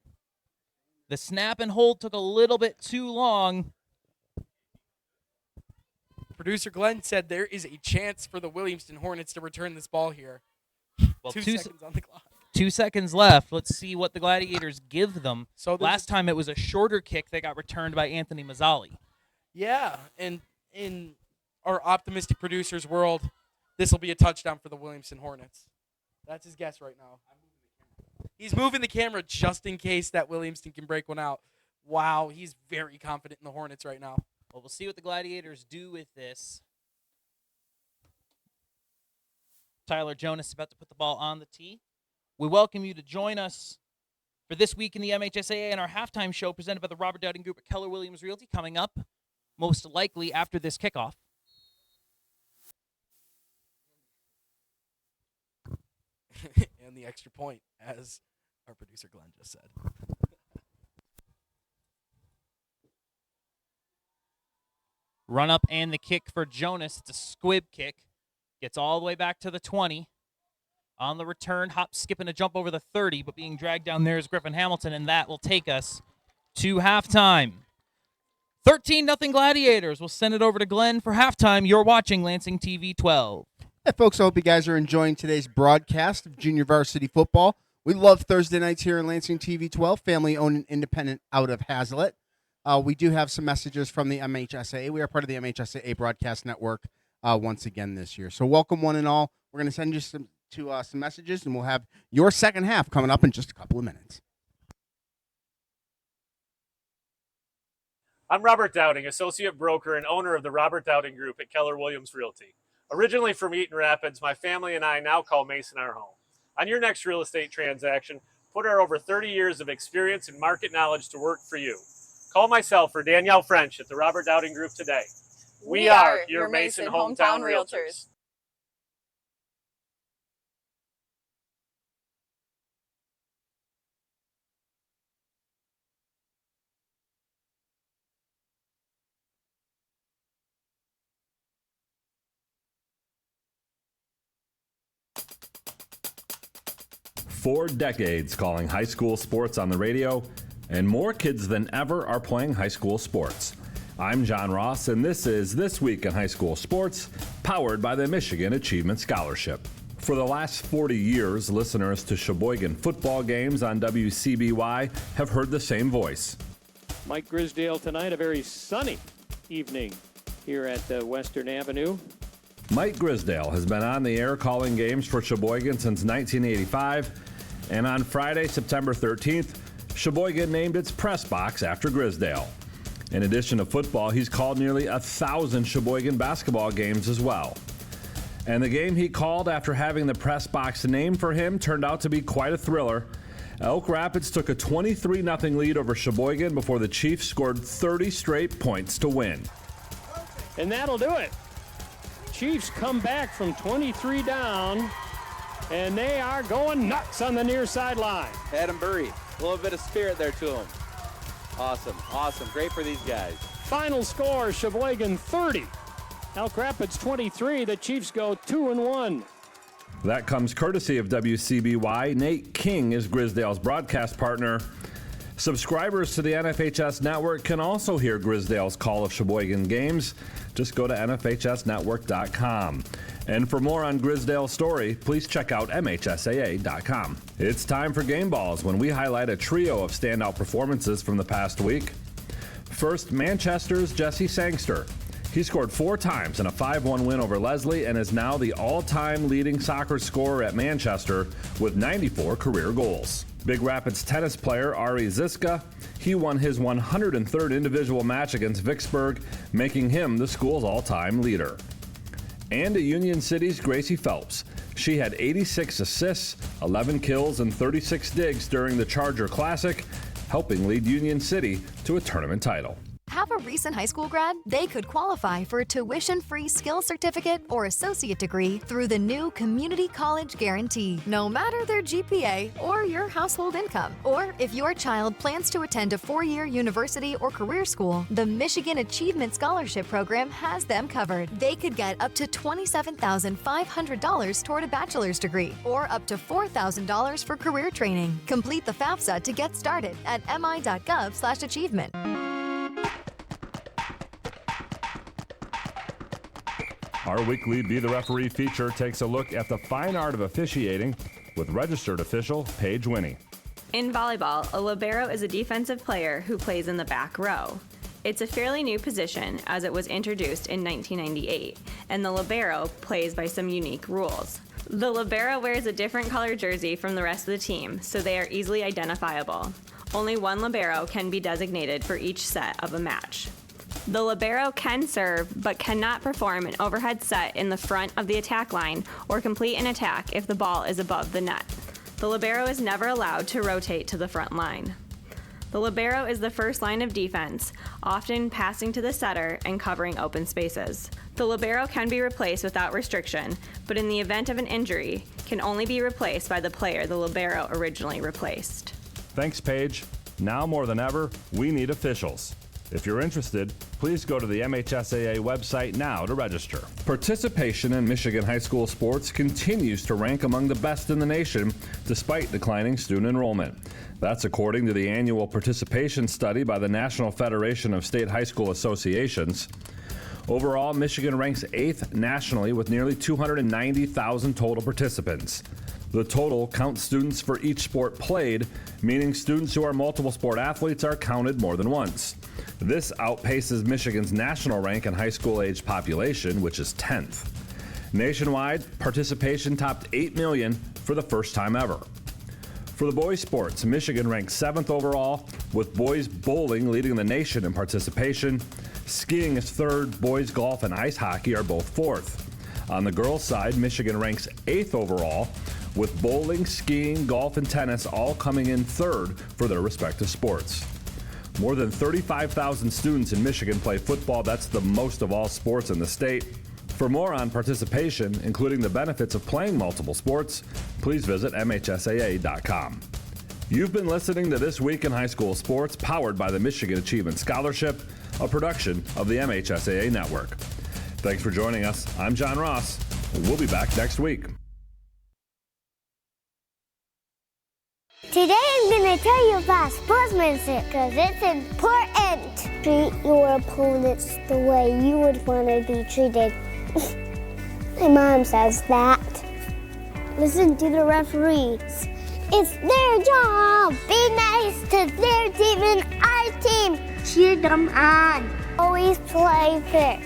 The snap and hold took a little bit too long. Producer Glenn said there is a chance for the Williamston Hornets to return this ball here. Well, 2 seconds on the clock. 2 seconds left. Let's see what the Gladiators give them. So Last time it was a shorter kick that got returned by Anthony Mazzali. Yeah, and in our optimistic producer's world, this will be a touchdown for the Williamston Hornets. That's his guess right now. He's moving the camera just in case that Williamston can break one out. Wow, he's very confident in the Hornets right now. Well, we'll see what the Gladiators do with this. Tyler Jonas is about to put the ball on the tee. We welcome you to join us for This Week in the MHSAA and our halftime show presented by the Robert Dowding Group at Keller Williams Realty coming up most likely after this kickoff. And the extra point, as our producer Glenn just said. Run up and the kick for Jonas. It's a squib kick. Gets all the way back to the 20. On the return, hop, skip, and a jump over the 30, but being dragged down there is Griffin Hamilton, and that will take us to halftime. 13-0 Gladiators. We'll send it over to Glenn for halftime. You're watching Lansing TV 12. Hey, folks, I hope you guys are enjoying today's broadcast of junior varsity football. We love Thursday nights here in Lansing TV 12, family-owned and independent out of Hazlitt. We do have some messages from the MHSAA. We are part of the MHSAA Broadcast Network once again this year. So welcome, one and all. We're going to send you some messages, and we'll have your second half coming up in just a couple of minutes. I'm Robert Dowding, associate broker and owner of the Robert Dowding Group at Keller Williams Realty. Originally from Eaton Rapids, my family and I now call Mason our home. On your next real estate transaction, put our over 30 years of experience and market knowledge to work for you. Call myself or Danielle French at the Robert Dowding Group today. We are your Mason hometown realtors. Four decades calling high school sports on the radio, and more kids than ever are playing high school sports. I'm John Ross, and this is This Week in High School Sports, powered by the Michigan Achievement Scholarship. For the last 40 years, listeners to Sheboygan football games on WCBY have heard the same voice. Mike Grisdale tonight, a very sunny evening here at Western Avenue. Mike Grisdale has been on the air calling games for Sheboygan since 1985, and on Friday, September 13th, Sheboygan named its press box after Grisdale. In addition to football, he's called nearly 1,000 Sheboygan basketball games as well. And the game he called after having the press box named for him turned out to be quite a thriller. Elk Rapids took a 23-0 lead over Sheboygan before the Chiefs scored 30 straight points to win. And that'll do it. Chiefs come back from 23 down, and they are going nuts on the near sideline. Adam Burry, a little bit of spirit there to him. Awesome. Great for these guys. Final score, Sheboygan 30. Elk Rapids 23. The Chiefs go 2-1. That comes courtesy of WCBY. Nate King is Grisdale's broadcast partner. Subscribers to the NFHS Network can also hear Grisdale's call of Sheboygan games. Just go to NFHSnetwork.com. And for more on Grisdale's story, please check out MHSAA.com. It's time for Game Balls, when we highlight a trio of standout performances from the past week. First, Manchester's Jesse Sangster. He scored 4 times in a 5-1 win over Leslie and is now the all-time leading soccer scorer at Manchester with 94 career goals. Big Rapids tennis player Ari Ziska, he won his 103rd individual match against Vicksburg, making him the school's all-time leader. And at Union City's Gracie Phelps. She had 86 assists, 11 kills, and 36 digs during the Charger Classic, helping lead Union City to a tournament title. Have a recent high school grad? They could qualify for a tuition-free skills certificate or associate degree through the new Community College Guarantee, no matter their GPA or your household income. Or if your child plans to attend a 4-year university or career school, the Michigan Achievement Scholarship Program has them covered. They could get up to $27,500 toward a bachelor's degree or up to $4,000 for career training. Complete the FAFSA to get started at mi.gov/achievement. Our weekly Be the Referee feature takes a look at the fine art of officiating with registered official Paige Winnie. In volleyball, a libero is a defensive player who plays in the back row. It's a fairly new position as it was introduced in 1998, and the libero plays by some unique rules. The libero wears a different colored jersey from the rest of the team, so they are easily identifiable. Only one libero can be designated for each set of a match. The libero can serve, but cannot perform an overhead set in the front of the attack line or complete an attack if the ball is above the net. The libero is never allowed to rotate to the front line. The libero is the first line of defense, often passing to the setter and covering open spaces. The libero can be replaced without restriction, but in the event of an injury, can only be replaced by the player the libero originally replaced. Thanks, Paige. Now more than ever, we need officials. If you're interested, please go to the MHSAA website now to register. Participation in Michigan high school sports continues to rank among the best in the nation, despite declining student enrollment. That's according to the annual participation study by the National Federation of State High School Associations. Overall, Michigan ranks 8th nationally with nearly 290,000 total participants. The total counts students for each sport played, meaning students who are multiple sport athletes are counted more than once. This outpaces Michigan's national rank in high school-aged population, which is 10th. Nationwide, participation topped 8 million for the first time ever. For the boys' sports, Michigan ranks 7th overall, with boys bowling leading the nation in participation. Skiing is 3rd, boys golf and ice hockey are both 4th. On the girls' side, Michigan ranks 8th overall, with bowling, skiing, golf, and tennis all coming in 3rd for their respective sports. More than 35,000 students in Michigan play football. That's the most of all sports in the state. For more on participation, including the benefits of playing multiple sports, please visit MHSAA.com. You've been listening to This Week in High School Sports, powered by the Michigan Achievement Scholarship, a production of the MHSAA Network. Thanks for joining us. I'm John Ross. We'll be back next week. Today I'm going to tell you about sportsmanship because it's important. Treat your opponents the way you would want to be treated. My mom says that. Listen to the referees. It's their job. Be nice to their team and our team. Cheer them on. Always play fair.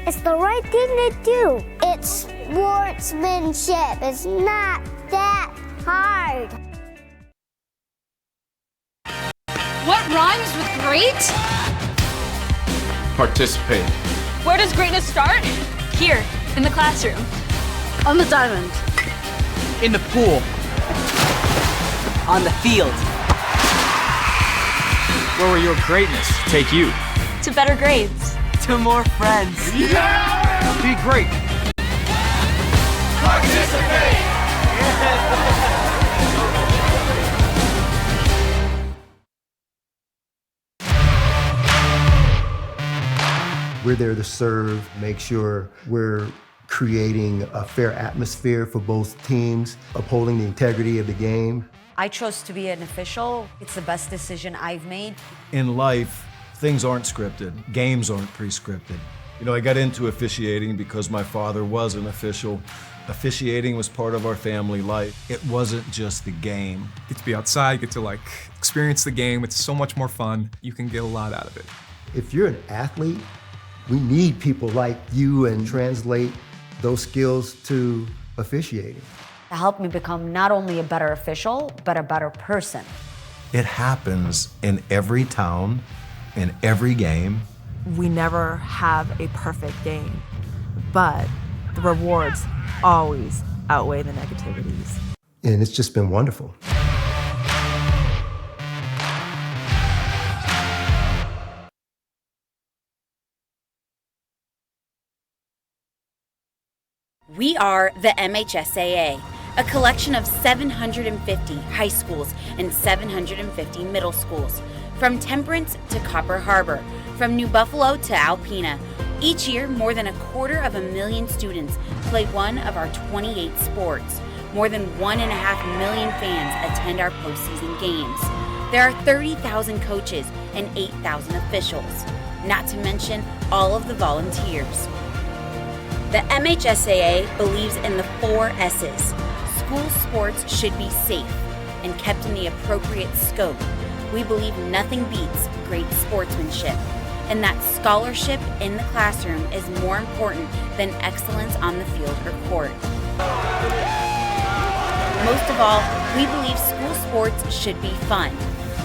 It's the right thing to do. It's sportsmanship. It's not that hard. What rhymes with great? Participate. Where does greatness start? Here, in the classroom. On the diamond. In the pool. On the field. Where will your greatness take you? To better grades. To more friends. Yeah! Be great. Participate! We're there to serve, make sure we're creating a fair atmosphere for both teams, upholding the integrity of the game. I chose to be an official. It's the best decision I've made. In life, things aren't scripted. Games aren't pre-scripted. You know, I got into officiating because my father was an official. Officiating was part of our family life. It wasn't just the game. Get to be outside, get to experience the game. It's so much more fun. You can get a lot out of it. If you're an athlete, we need people like you and translate those skills to officiating. It helped me become not only a better official, but a better person. It happens in every town, in every game. We never have a perfect game, but the rewards always outweigh the negativities. And it's just been wonderful. We are the MHSAA, a collection of 750 high schools and 750 middle schools, from Temperance to Copper Harbor, from New Buffalo to Alpena. Each year, more than 250,000 students play one of our 28 sports. More than 1.5 million fans attend our postseason games. There are 30,000 coaches and 8,000 officials, not to mention all of the volunteers. The MHSAA believes in the 4 S's: School sports should be safe and kept in the appropriate scope. We believe nothing beats great sportsmanship, and that scholarship in the classroom is more important than excellence on the field or court. Most of all, we believe school sports should be fun.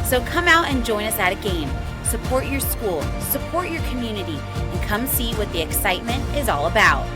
So come out and join us at a game. Support your school, support your community, and come see what the excitement is all about.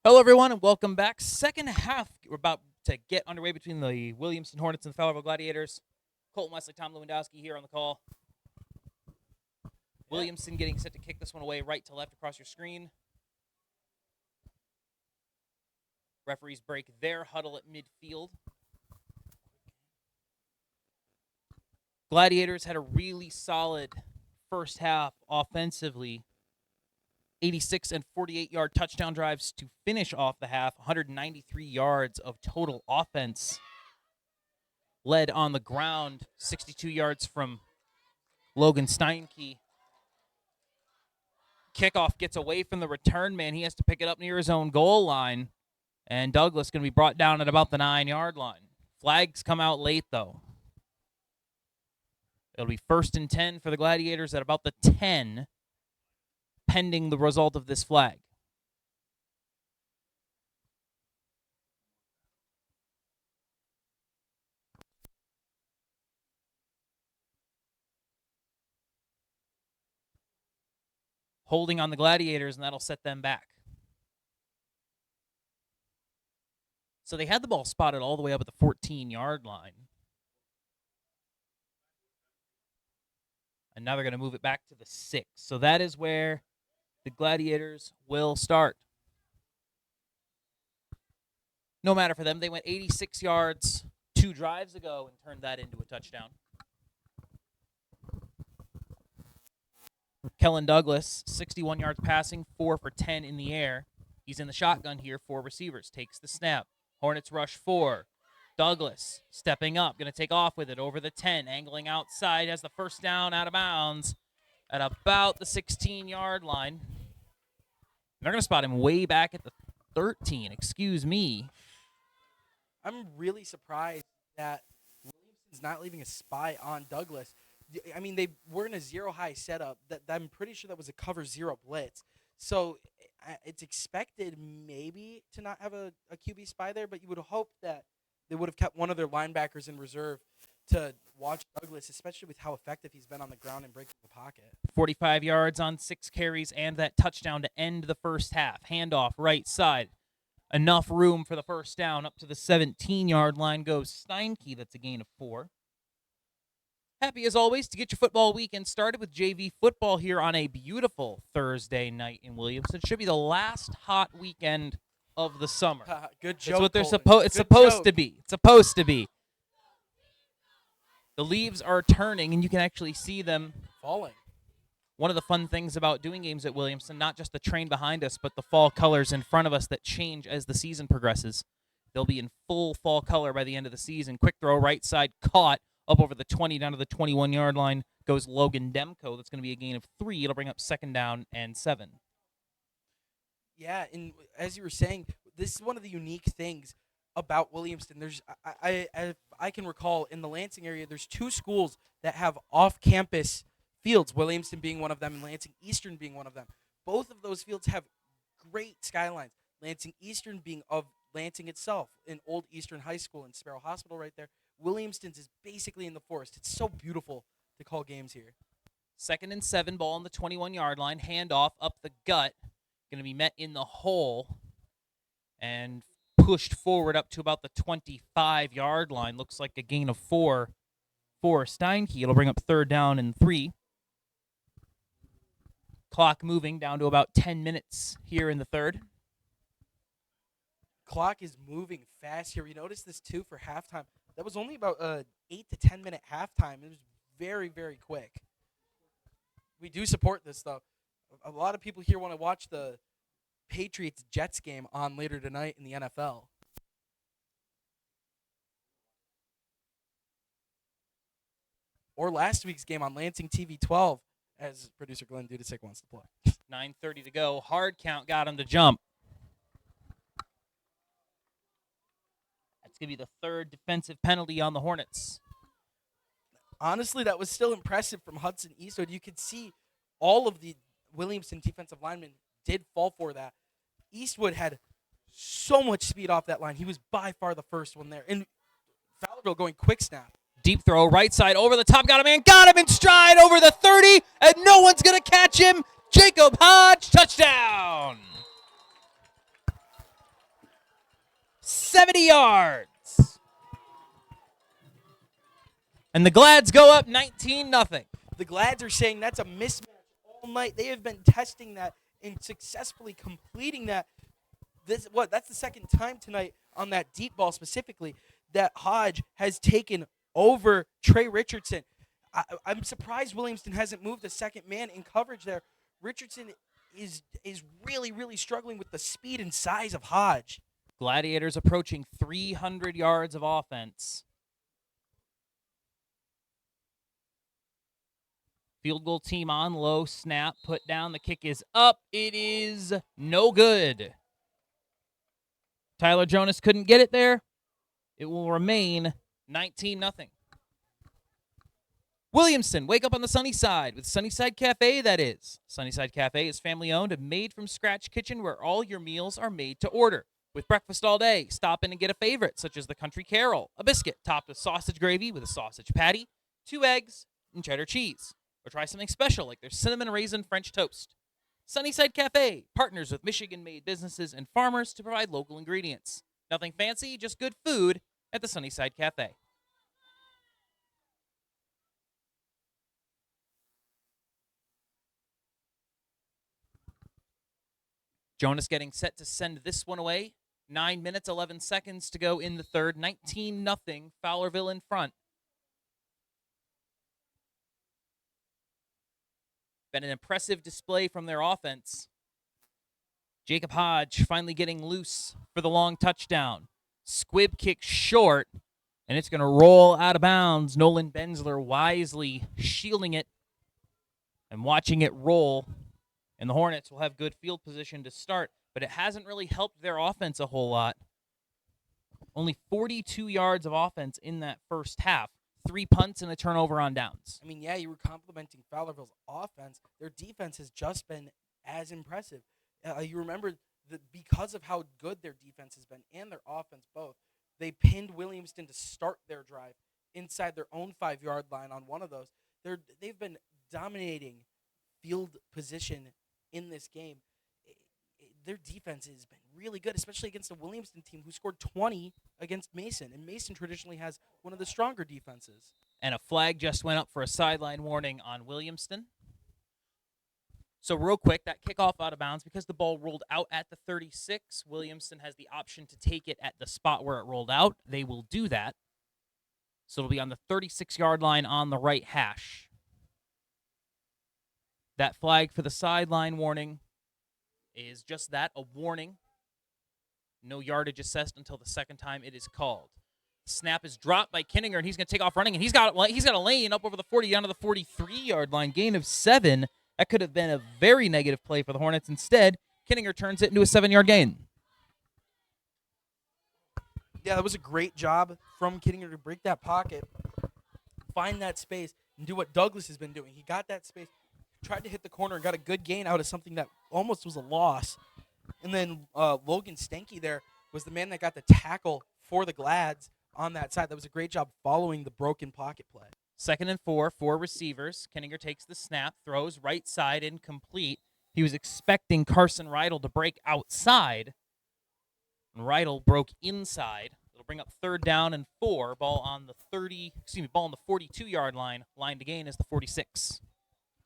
Hello, everyone, and welcome back. Second half, we're about to get underway between the Williamston Hornets and the Fowlerville Gladiators. Colton Wesley, Tom Lewandowski here on the call. Williamston getting set to kick this one away right to left across your screen. Referees break their huddle at midfield. Gladiators had a really solid first half offensively. 86 and 48-yard touchdown drives to finish off the half. 193 yards of total offense. Led on the ground, 62 yards from Logan Steinke. Kickoff gets away from the return man. He has to pick it up near his own goal line. And Douglas going to be brought down at about the 9-yard line. Flags come out late, though. It'll be 1st and 10 for the Gladiators at about the 10. Pending the result of this flag. Holding on the Gladiators, and that'll set them back. So they had the ball spotted all the way up at the 14-yard line. And now they're going to move it back to the 6. So that is where the Gladiators will start. No matter for them. They went 86 yards 2 drives ago and turned that into a touchdown. Kellen Douglas, 61 yards passing, 4 for 10 in the air. He's in the shotgun here, 4 receivers. Takes the snap. Hornets rush 4. Douglas stepping up, going to take off with it over the 10, angling outside, has the first down out of bounds at about the 16-yard line. They're going to spot him way back at the 13, excuse me. I'm really surprised that Williamson's not leaving a spy on Douglas. I mean, they were in a zero-high setup. That I'm pretty sure that was a cover zero blitz. So it's expected maybe to not have a QB spy there, but you would hope that they would have kept one of their linebackers in reserve to watch Douglas, especially with how effective he's been on the ground and breaking the pocket. 45 yards on 6 carries and that touchdown to end the first half. Handoff right side. Enough room for the first down. Up to the 17-yard line goes Steinke. That's a gain of 4. Happy as always to get your football weekend started with JV football here on a beautiful Thursday night in Williamston. It should be the last hot weekend of the summer. Good joke. It's what they're Colton. It's Good supposed joke. to be. It's supposed to be. The leaves are turning, and you can actually see them Falling. One of the fun things about doing games at Williamston, not just the train behind us, but the fall colors in front of us that change as the season progresses. They'll be in full fall color by the end of the season. Quick throw, right side, caught up over the 20 down to the 21-yard line goes Logan Demko. That's going to be a gain of 3. It'll bring up 2nd down and 7. Yeah, and as you were saying, this is one of the unique things about Williamston. There's, I can recall in the Lansing area, there's 2 schools that have off-campus fields, Williamston being one of them and Lansing Eastern being one of them. Both of those fields have great skylines. Lansing Eastern being of Lansing itself, in Old Eastern High School and Sparrow Hospital right there. Williamston's is basically in the forest. It's so beautiful to call games here. 2nd and 7, ball on the 21-yard line. Handoff up the gut. Going to be met in the hole and pushed forward up to about the 25-yard line. Looks like a gain of 4 for Steinke. It'll bring up 3rd down and 3. Clock moving down to about 10 minutes here in the 3rd. Clock is moving fast here. We noticed this too for halftime. That was only about 8 to 10 minute halftime. It was very, very quick. We do support this though. A lot of people here want to watch the Patriots-Jets game on later tonight in the NFL. Or last week's game on Lansing TV 12, as producer Glenn Dudasik wants to play. 9:30 to go. Hard count got him to jump. That's going to be the 3rd defensive penalty on the Hornets. Honestly, that was still impressive from Hudson Eastwood. You could see all of the Williamston defensive linemen did fall for that. Eastwood had so much speed off that line. He was by far the first one there. And Fowlerville going quick snap. Deep throw, right side, over the top, got a man, got him in stride over the 30, and no one's going to catch him. Jacob Hodge, touchdown. 70 yards. And the Glads go up 19-0. The Glads are saying that's a mismatch all night. They have been testing that and successfully completing that. That's the 2nd time tonight on that deep ball specifically that Hodge has taken over Trey Richardson. I'm surprised Williamston hasn't moved a second man in coverage there. Richardson is really, really struggling with the speed and size of Hodge. Gladiators approaching 300 yards of offense. Field goal team on low, snap, put down, the kick is up. It is no good. Tyler Jonas couldn't get it there. It will remain 19-0. Williamston, wake up on the sunny side with Sunnyside Cafe, that is. Sunnyside Cafe is family-owned and made-from-scratch kitchen where all your meals are made to order. With breakfast all day, stop in and get a favorite, such as the Country Carol, a biscuit topped with sausage gravy with a sausage patty, 2 eggs, and cheddar cheese. Or try something special like their cinnamon raisin French toast. Sunnyside Cafe partners with Michigan-made businesses and farmers to provide local ingredients. Nothing fancy, just good food at the Sunnyside Cafe. Jonas getting set to send this one away. 9 minutes, 11 seconds to go in the 3rd. 19-0, Fowlerville in front. Been an impressive display from their offense. Jacob Hodge finally getting loose for the long touchdown. Squib kick short, and it's going to roll out of bounds. Nolan Benzler wisely shielding it and watching it roll. And the Hornets will have good field position to start, but it hasn't really helped their offense a whole lot. Only 42 yards of offense in that first half. 3 punts and a turnover on downs. I mean, yeah, you were complimenting Fowlerville's offense. Their defense has just been as impressive. You remember that because of how good their defense has been and their offense both, they pinned Williamston to start their drive inside their own 5-yard line on one of those. They've been dominating field position in this game. Their defense has been really good, especially against the Williamston team who scored 20 against Mason. And Mason traditionally has one of the stronger defenses. And a flag just went up for a sideline warning on Williamston. So real quick, that kickoff out of bounds, because the ball rolled out at the 36, Williamston has the option to take it at the spot where it rolled out. They will do that. So it'll be on the 36-yard line on the right hash. That flag for the sideline warning is just that, a warning. No yardage assessed until the second time it is called. Snap is dropped by Kinninger, and he's going to take off running, and he's got a lane up over the 40 down to the 43-yard line, gain of 7. That could have been a very negative play for the Hornets. Instead, Kinninger turns it into a 7-yard gain. Yeah, that was a great job from Kinninger to break that pocket, find that space, and do what Douglas has been doing. He got that space, tried to hit the corner, and got a good gain out of something that almost was a loss. And then Logan Stanky there was the man that got the tackle for the Glads on that side. That was a great job following the broken pocket play. 2nd and 4, 4 receivers. Kinninger takes the snap, throws right side incomplete. He was expecting Carson Rydell to break outside, and Rydell broke inside. It'll bring up 3rd down and 4. Ball on the 42-yard line. Line to gain is the 46.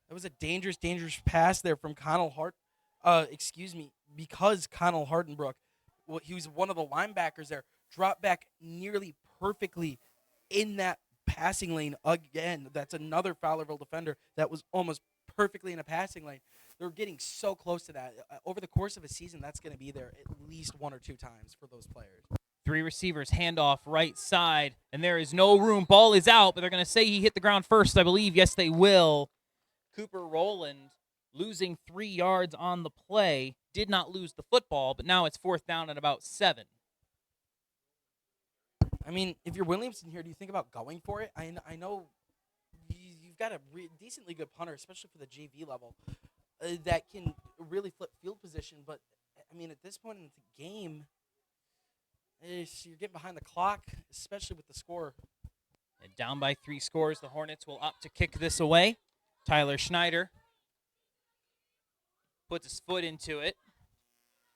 That was a dangerous pass there from Connell because Connell Hardenbrook, he was one of the linebackers there, dropped back nearly perfectly in that passing lane again. That's another Fowlerville defender that was almost perfectly in a passing lane. They're getting so close to that. Over the course of a season, that's going to be there at least 1 or 2 times for those players. 3 receivers, handoff right side, and there is no room. Ball is out, but they're going to say he hit the ground first, I believe. Yes, they will. Cooper Rowland losing 3 yards on the play. Did not lose the football, but now it's 4th down at about 7. I mean, if you're Williamston here, do you think about going for it? I know you've got a decently good punter, especially for the JV level, that can really flip field position. But, I mean, at this point in the game, you're getting behind the clock, especially with the score. And down by 3 scores, the Hornets will opt to kick this away. Tyler Schneider puts his foot into it.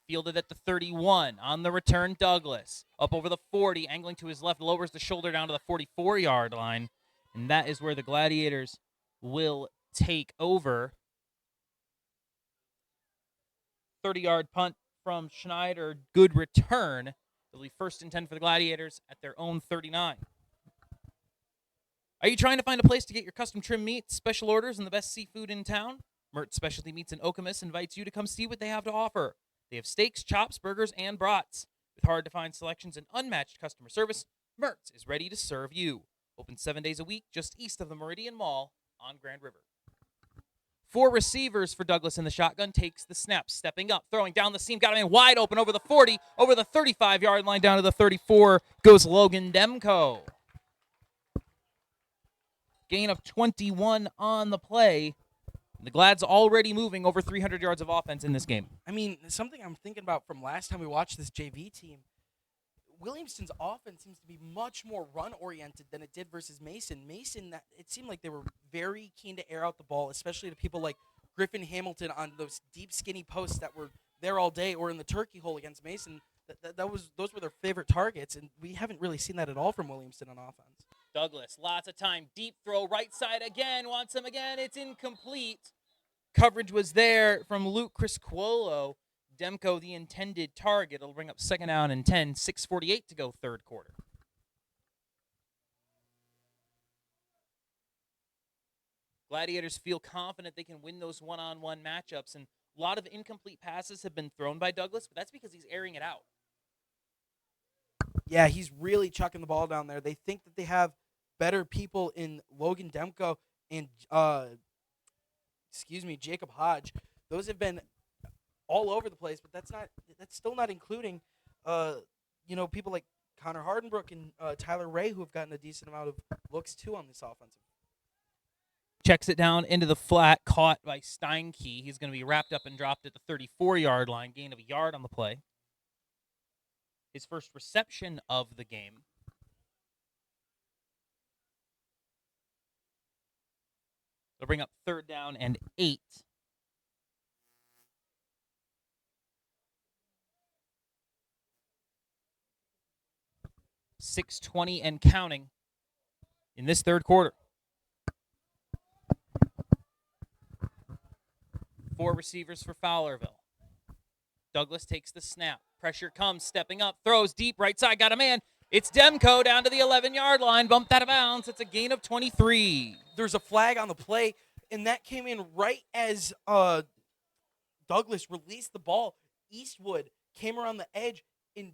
Fielded at the 31. On the return, Douglas. Up over the 40, angling to his left, lowers the shoulder down to the 44-yard line. And that is where the Gladiators will take over. 30-yard punt from Schneider. Good return. It'll be 1st and 10 for the Gladiators at their own 39. Are you trying to find a place to get your custom trim meats, special orders, and the best seafood in town? Mert Specialty Meats in Okemos invites you to come see what they have to offer. They have steaks, chops, burgers, and brats. With hard-to-find selections and unmatched customer service, Mertz is ready to serve you. Open 7 days a week just east of the Meridian Mall on Grand River. 4 receivers for Douglas in the shotgun. Takes the snap, stepping up, throwing down the seam. Got him in wide open over the 40, over the 35-yard line down to the 34. Goes Logan Demko. Gain of 21 on the play. The Glad's already moving over 300 yards of offense in this game. I mean, something I'm thinking about from last time we watched this JV team, Williamston's offense seems to be much more run-oriented than it did versus Mason. Mason, it seemed like they were very keen to air out the ball, especially to people like Griffin Hamilton on those deep, skinny posts that were there all day, or in the turkey hole against Mason. Those were their favorite targets, and we haven't really seen that at all from Williamston on offense. Douglas, lots of time. Deep throw, right side again. Wants him again. It's incomplete. Coverage was there from Luke Criscuolo. Demko, the intended target. It'll bring up 2nd down and 10. 6:48 to go, 3rd quarter. Gladiators feel confident they can win those one-on-one matchups, and a lot of incomplete passes have been thrown by Douglas, but that's because he's airing it out. Yeah, he's really chucking the ball down there. They think that they have better people in Logan Demko and Jacob Hodge. Those have been all over the place, but that's still not including people like Connor Hardenbrook and Tyler Ray, who have gotten a decent amount of looks too on this offensive. Checks it down into the flat, caught by Steinke. He's going to be wrapped up and dropped at the 34-yard line, gain of a yard on the play. His first reception of the game. They'll bring up 3rd down and 8. .620 and counting in this third quarter. 4 receivers for Fowlerville. Douglas takes the snap. Pressure comes, stepping up, throws deep, right side, got a man. It's Demko down to the 11-yard line, bumped out of bounds. It's a gain of 23. There's a flag on the play, and that came in right as Douglas released the ball. Eastwood came around the edge, and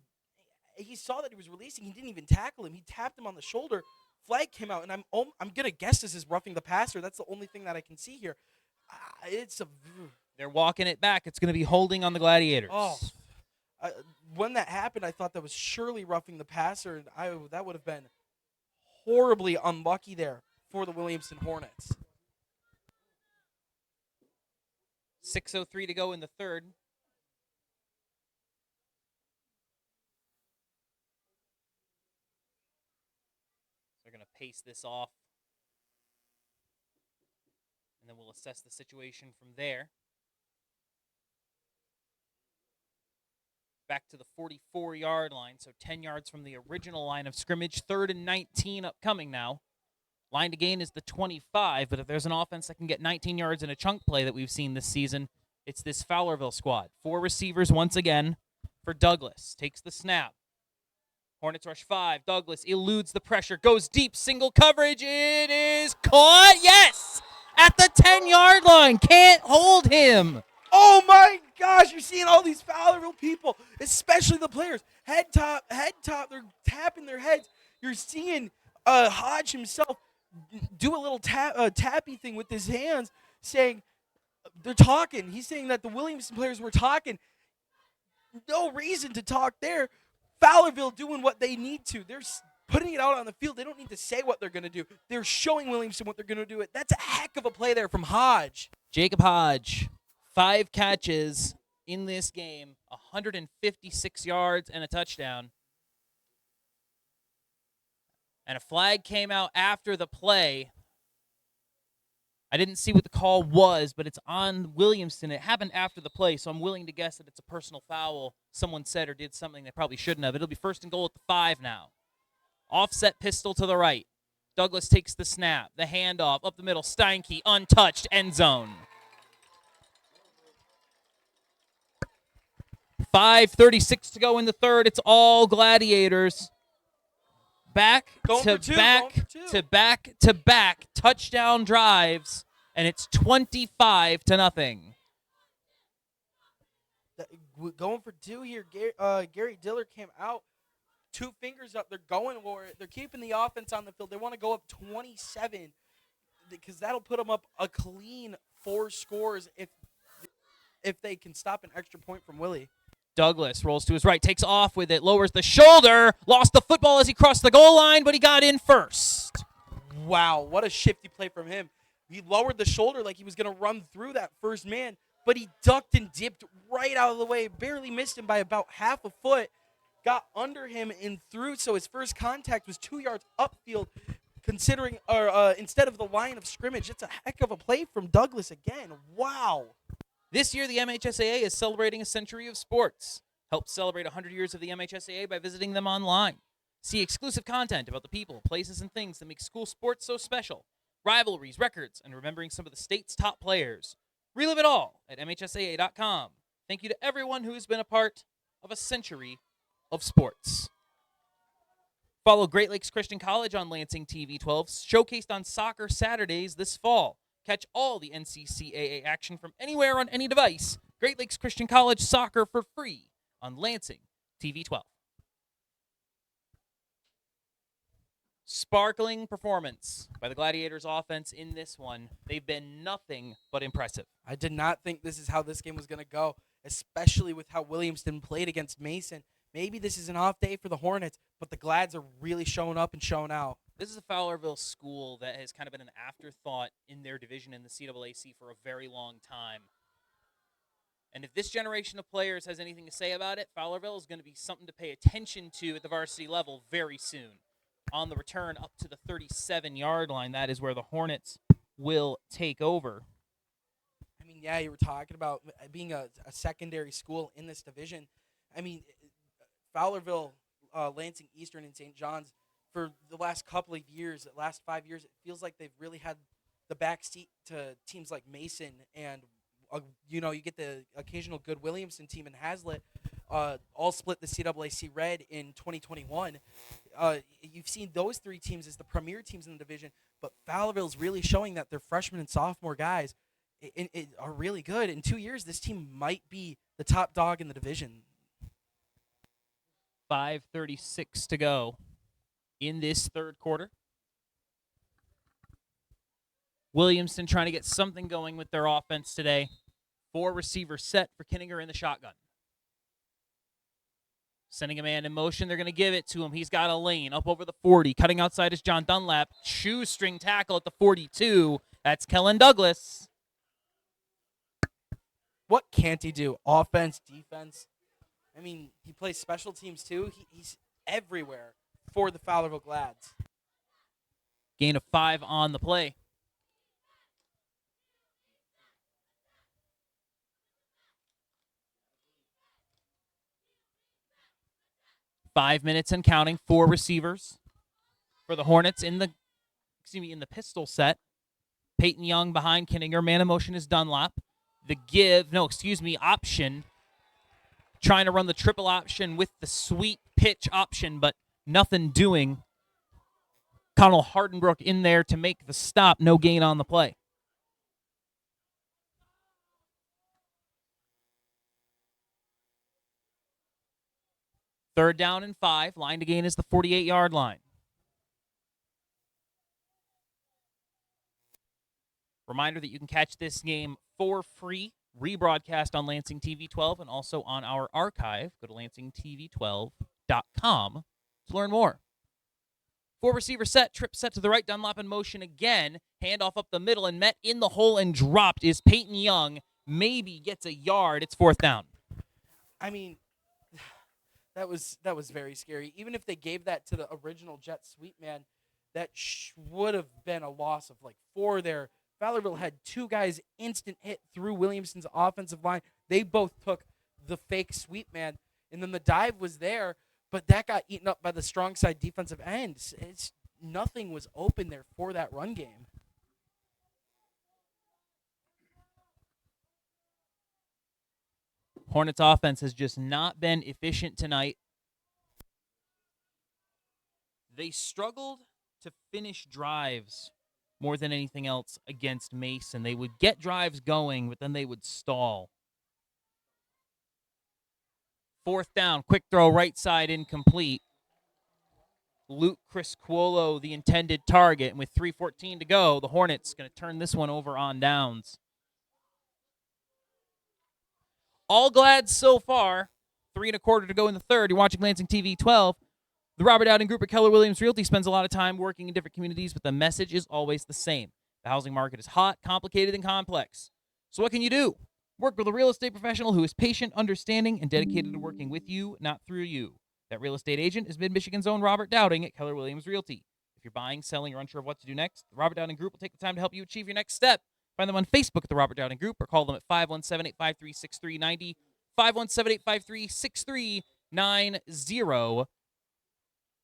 he saw that he was releasing. He didn't even tackle him. He tapped him on the shoulder. Flag came out, and I'm gonna guess this is roughing the passer. That's the only thing that I can see here. They're walking it back. It's going to be holding on the Gladiators. Oh, when that happened, I thought that was surely roughing the passer, and that would have been horribly unlucky there for the Williamston Hornets. 6:03 to go in the third. They're going to pace this off. And then we'll assess the situation from there. Back to the 44-yard line, so 10 yards from the original line of scrimmage. 3rd and 19 upcoming now. Line to gain is the 25, but if there's an offense that can get 19 yards in a chunk play that we've seen this season, it's this Fowlerville squad. 4 receivers once again for Douglas. Takes the snap. Hornets rush 5. Douglas eludes the pressure, goes deep, single coverage. It is caught. Yes! At the 10-yard line. Can't hold him. Oh, my gosh. You're seeing all these Fowlerville people, especially the players. Head top. They're tapping their heads. You're seeing Hodge himself do a little tappy thing with his hands, saying they're talking. He's saying that the Williamston players were talking. No reason to talk there. Fowlerville doing what they need to. They're putting it out on the field. They don't need to say what they're going to do. They're showing Williamston what they're going to do. That's a heck of a play there from Hodge. Jacob Hodge, 5 catches in this game, 156 yards and a touchdown. And a flag came out after the play. I didn't see what the call was, but it's on Williamston. It happened after the play, so I'm willing to guess that it's a personal foul. Someone said or did something they probably shouldn't have. It'll be 1st and goal at the 5 now. Offset pistol to the right. Douglas takes the snap. The handoff up the middle. Steinke untouched. End zone. 5:36 to go in the third. It's all Gladiators. Back to back touchdown drives, and it's 25-0. Going for 2 here. Gary Diller came out, 2 fingers up. They're going for it. They're keeping the offense on the field. They want to go up 27 because that'll put them up a clean 4 scores if they can stop an extra point from Willie. Douglas rolls to his right, takes off with it, lowers the shoulder, lost the football as he crossed the goal line, but he got in first. Wow, what a shifty play from him. He lowered the shoulder like he was going to run through that first man, but he ducked and dipped right out of the way, barely missed him by about half a foot, got under him and through, so his first contact was 2 yards upfield, instead of the line of scrimmage. It's a heck of a play from Douglas again. Wow. This year, the MHSAA is celebrating a century of sports. Help celebrate 100 years of the MHSAA by visiting them online. See exclusive content about the people, places, and things that make school sports so special. Rivalries, records, and remembering some of the state's top players. Relive it all at MHSAA.com. Thank you to everyone who has been a part of a century of sports. Follow Great Lakes Christian College on Lansing TV 12, showcased on Soccer Saturdays this fall. Catch all the NCCAA action from anywhere on any device. Great Lakes Christian College soccer for free on Lansing TV 12. Sparkling performance by the Gladiators offense in this one. They've been nothing but impressive. I did not think this is how this game was going to go, especially with how Williamston played against Mason. Maybe this is an off day for the Hornets, but the Glads are really showing up and showing out. This is a Fowlerville school that has kind of been an afterthought in their division in the CAAC for a very long time. And if this generation of players has anything to say about it, Fowlerville is going to be something to pay attention to at the varsity level very soon. On the return up to the 37-yard line, that is where the Hornets will take over. I mean, yeah, you were talking about being a secondary school in this division. I mean, Fowlerville, Lansing Eastern, and St. John's, for the last couple of years, the last 5 years, it feels like they've really had the backseat to teams like Mason and, you get the occasional good Williamston team in Hazlitt, all split the CAAC Red in 2021. You've seen those three teams as the premier teams in the division, but Fowlerville's really showing that their freshman and sophomore guys are really good. In 2 years, this team might be the top dog in the division. 5:36 to go in this third quarter. Williamston trying to get something going with their offense today. 4 receivers set for Kinninger in the shotgun. Sending a man in motion. They're going to give it to him. He's got a lane up over the 40. Cutting outside is John Dunlap. Shoestring tackle at the 42. That's Kellen Douglas. What can't he do? Offense, defense. I mean, he plays special teams too. He's everywhere for the Fowlerville Glads. Gain of 5 on the play. Five minutes and counting. 4 receivers for the Hornets in the pistol set. Peyton Young behind Kinninger. Man in motion is Dunlap. Option. Trying to run the triple option with the sweep pitch option, but nothing doing. Connell Hardenbrook in there to make the stop. No gain on the play. Third down and 5. Line to gain is the 48-yard line. Reminder that you can catch this game for free, rebroadcast on Lansing TV 12 and also on our archive. Go to lansingtv12.com to learn more. 4 receiver set, trip set to the right, Dunlap in motion again. Handoff up the middle and met in the hole and dropped is Peyton Young. Maybe gets a yard. It's 4th down. I mean, that was very scary. Even if they gave that to the original jet sweep man, that would have been a loss of like 4 there. Fowlerville had 2 guys instant hit through Williamston's offensive line. They both took the fake sweep man, and then the dive was there, but that got eaten up by the strong side defensive end. Nothing was open there for that run game. Hornets offense has just not been efficient tonight. They struggled to finish drives more than anything else against Mason. They would get drives going, but then they would stall. 4th down, quick throw, right side, incomplete. Luke Criscuolo, the intended target, and with 3:14 to go, the Hornets going to turn this one over on downs. All glad so far. 3 1/4 to go in the third. You're watching Lansing TV 12. The Robert Dowding Group at Keller Williams Realty spends a lot of time working in different communities, but the message is always the same. The housing market is hot, complicated, and complex. So what can you do? Work with a real estate professional who is patient, understanding, and dedicated to working with you, not through you. That real estate agent is Mid-Michigan's own Robert Dowding at Keller Williams Realty. If you're buying, selling, or unsure of what to do next, the Robert Dowding Group will take the time to help you achieve your next step. Find them on Facebook at the Robert Dowding Group or call them at 517-853-6390, 517-853-6390.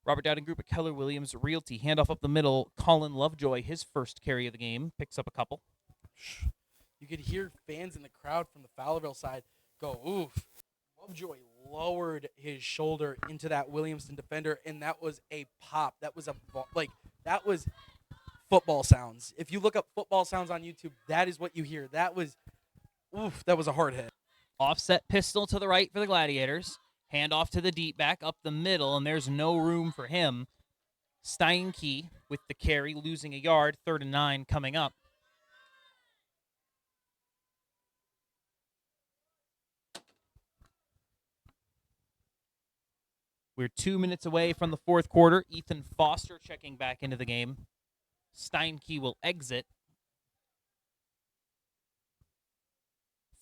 Robert Dowding Group at Keller Williams Realty. Handoff up the middle. Colin Lovejoy, his first carry of the game, picks up a couple. You could hear fans in the crowd from the Fowlerville side go, oof. Lovejoy lowered his shoulder into that Williamston defender, and that was a pop. That was football sounds. If you look up football sounds on YouTube, that is what you hear. That was a hard hit. Offset pistol to the right for the Gladiators. Handoff to the deep back up the middle, and there's no room for him. Steinke with the carry, losing a yard. 3rd and 9 coming up. We're 2 minutes away from the fourth quarter. Ethan Foster checking back into the game. Steinke will exit.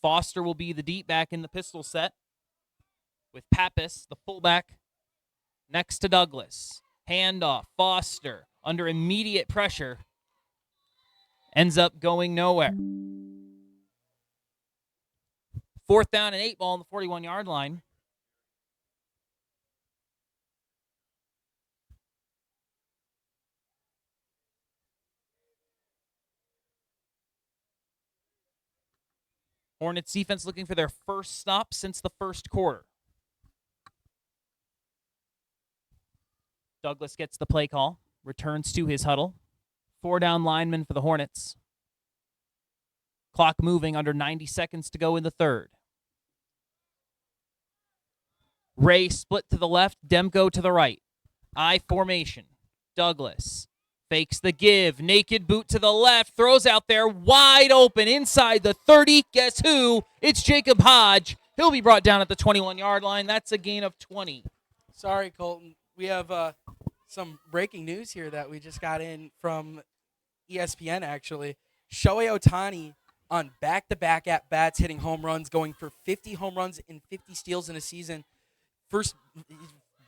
Foster will be the deep back in the pistol set with Pappas, the fullback, next to Douglas. Handoff. Foster under immediate pressure. Ends up going nowhere. 4th down and 8 ball on the 41-yard line. Hornets defense looking for their first stop since the first quarter. Douglas gets the play call, returns to his huddle. 4-down lineman for the Hornets. Clock moving, under 90 seconds to go in the third. Ray split to the left, Demko to the right. I formation. Douglas fakes the give. Naked boot to the left, throws out there, wide open inside the 30. Guess who? It's Jacob Hodge. He'll be brought down at the 21-yard line. That's a gain of 20. Sorry, Colton. We have some breaking news here that we just got in from ESPN, actually. Shohei Ohtani on back-to-back at-bats, hitting home runs, going for 50 home runs and 50 steals in a season. First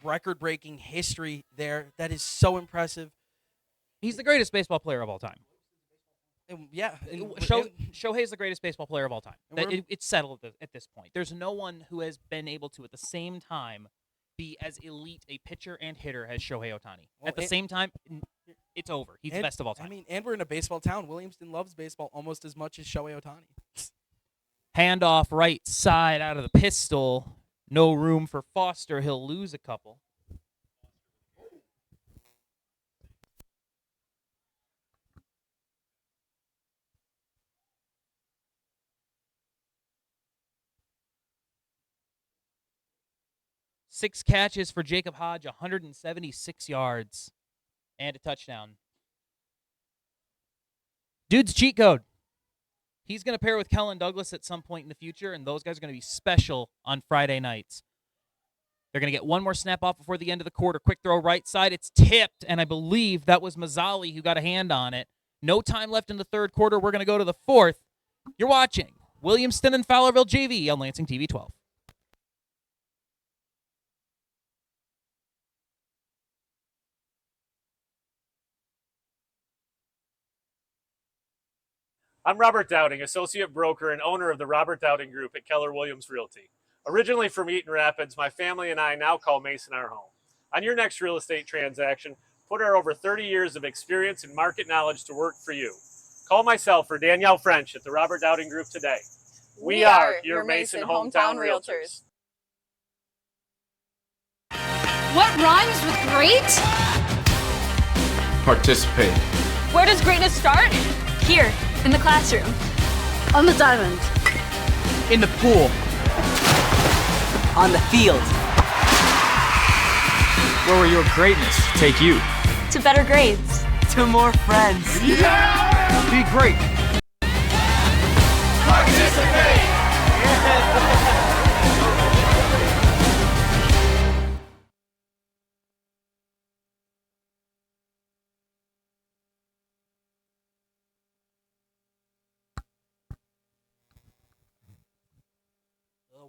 record-breaking history there. That is so impressive. He's the greatest baseball player of all time. Yeah. Shohei's the greatest baseball player of all time. It's settled at this point. There's no one who has been able to, at the same time, be as elite a pitcher and hitter as Shohei Ohtani. At the same time, it's over. He's the best of all time. I mean, and we're in a baseball town. Williamston loves baseball almost as much as Shohei Ohtani. Handoff right side out of the pistol. No room for Foster. He'll lose a couple. Six catches for Jacob Hodge, 176 yards, and a touchdown. Dude's cheat code. He's going to pair with Kellen Douglas at some point in the future, and those guys are going to be special on Friday nights. They're going to get one more snap off before the end of the quarter. Quick throw right side. It's tipped, and I believe that was Mazzali who got a hand on it. No time left in the third quarter. We're going to go to the fourth. You're watching Williamston and Fowlerville JV on Lansing TV 12. I'm Robert Dowding, associate broker and owner of the Robert Dowding Group at Keller Williams Realty. Originally from Eaton Rapids, my family and I now call Mason our home. On your next real estate transaction, put our over 30 years of experience and market knowledge to work for you. Call myself or Danielle French at the Robert Dowding Group today. We are your Mason hometown realtors. What rhymes with great? Participate. Where does greatness start? Here, in the classroom. On the diamond. In the pool. On the field. Where will your greatness take you? To better grades. To more friends. Yeah! Be great. Participate!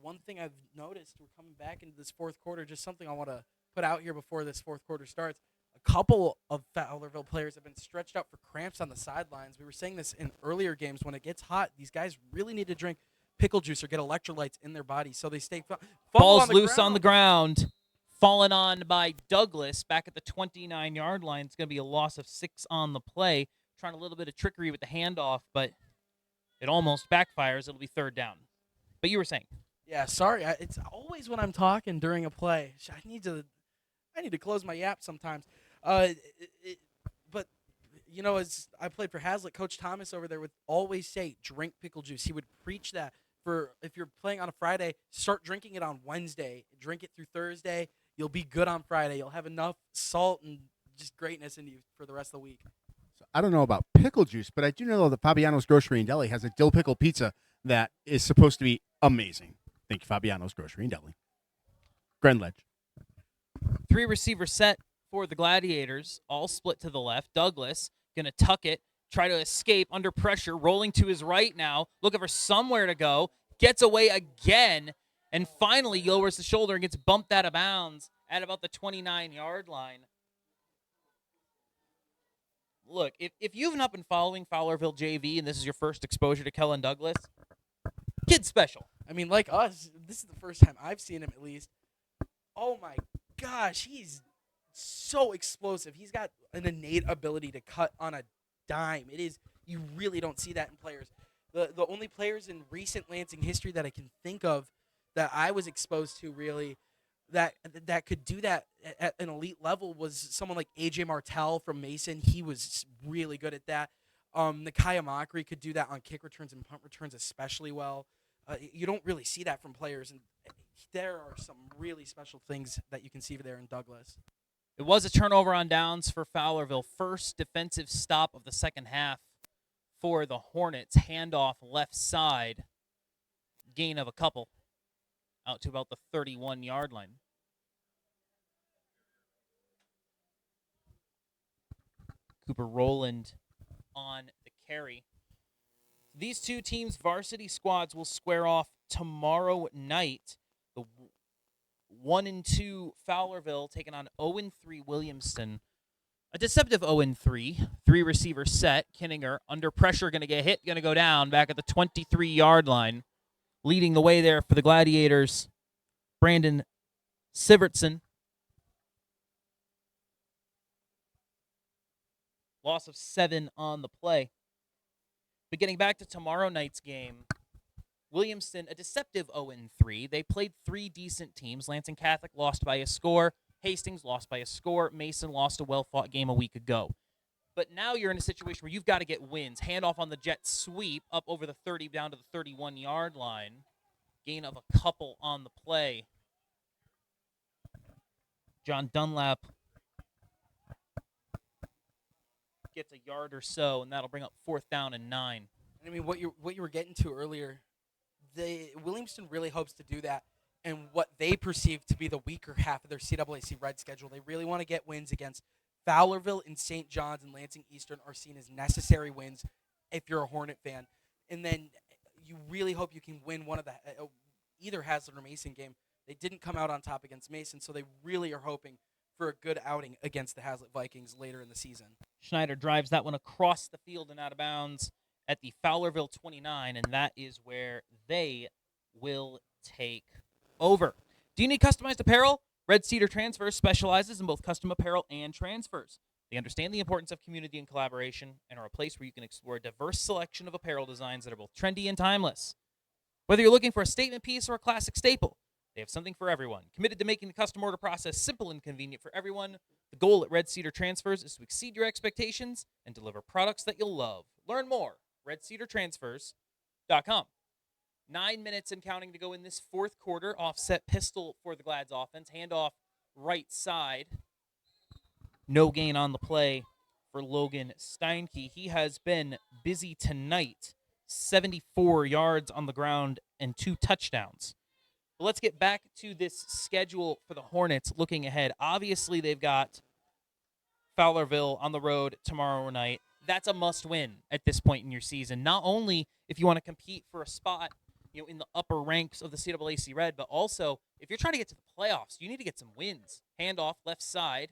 One thing I've noticed, we're coming back into this fourth quarter, just something I want to put out here before this fourth quarter starts. A couple of Fowlerville players have been stretched out for cramps on the sidelines. We were saying this in earlier games. When it gets hot, these guys really need to drink pickle juice or get electrolytes in their bodies so they stay Ball's loose on the ground. Fallen on by Douglas back at the 29-yard line. It's going to be a loss of 6 on the play. Trying a little bit of trickery with the handoff, but it almost backfires. It'll be third down. But you were saying. Yeah, sorry. It's always when I'm talking during a play. I need to close my yap sometimes. But you know, as I played for Hazlitt, Coach Thomas over there would always say, "Drink pickle juice." He would preach that for if you're playing on a Friday, start drinking it on Wednesday. Drink it through Thursday. You'll be good on Friday. You'll have enough salt and just greatness in you for the rest of the week. So I don't know about pickle juice, but I do know that Fabiano's Grocery and Deli has a dill pickle pizza that is supposed to be amazing. Thank you, Fabiano's Grocery and Deli. Grand Ledge. 3-receiver set for the Gladiators, all split to the left. Douglas going to tuck it, try to escape under pressure, rolling to his right now, looking for somewhere to go, gets away again, and finally lowers the shoulder and gets bumped out of bounds at about the 29-yard line. Look, if you've not been following Fowlerville JV and this is your first exposure to Kellen Douglas, kid's special. I mean, like us, this is the first time I've seen him, at least. Oh my gosh, he's so explosive. He's got an innate ability to cut on a dime. You really don't see that in players. The only players in recent Lansing history that I can think of that I was exposed to really that could do that at an elite level was someone like AJ Martell from Mason. He was really good at that. Nakia Mockery could do that on kick returns and punt returns especially well. You don't really see that from players, and there are some really special things that you can see there in Douglas. It was a turnover on downs for Fowlerville. First defensive stop of the second half for the Hornets. Handoff left side. Gain of a couple. Out to about the 31-yard line. Cooper Rowland on the carry. These two teams' varsity squads will square off tomorrow night. The 1-2 Fowlerville taking on 0-3 Williamston. A deceptive 0-3. 3-receiver set. Kinninger under pressure, going to get hit, going to go down back at the 23-yard line. Leading the way there for the Gladiators, Brandon Sivertson. Loss of 7 on the play. But getting back to tomorrow night's game, Williamston, a deceptive 0-3. They played 3 decent teams. Lansing Catholic lost by a score. Hastings lost by a score. Mason lost a well-fought game a week ago. But now you're in a situation where you've got to get wins. Handoff on the jet sweep up over the 30 down to the 31-yard line. Gain of a couple on the play. John Dunlap gets a yard or so, and that'll bring up 4th down and 9. I mean, what you were getting to earlier, Williamston really hopes to do that, and what they perceive to be the weaker half of their CAAC Red schedule. They really want to get wins against Fowlerville and St. John's and Lansing Eastern are seen as necessary wins if you're a Hornet fan. And then you really hope you can win one of the either Hazlet or Mason game. They didn't come out on top against Mason, so they really are hoping for a good outing against the Hazlet Vikings later in the season. Schneider drives that one across the field and out of bounds at the Fowlerville 29, and that is where they will take over. Do you need customized apparel? Red Cedar Transfers specializes in both custom apparel and transfers. They understand the importance of community and collaboration and are a place where you can explore a diverse selection of apparel designs that are both trendy and timeless. Whether you're looking for a statement piece or a classic staple, they have something for everyone. Committed to making the custom order process simple and convenient for everyone, the goal at Red Cedar Transfers is to exceed your expectations and deliver products that you'll love. Learn more, redcedartransfers.com. 9 minutes and counting to go in this fourth quarter. Offset pistol for the Glads offense. Handoff right side. No gain on the play for Logan Steinke. He has been busy tonight. 74 yards on the ground and 2 touchdowns. But let's get back to this schedule for the Hornets looking ahead. Obviously, they've got Fowlerville on the road tomorrow night. That's a must-win at this point in your season. Not only if you want to compete for a spot, in the upper ranks of the CAAC Red, but also if you're trying to get to the playoffs, you need to get some wins. Handoff left side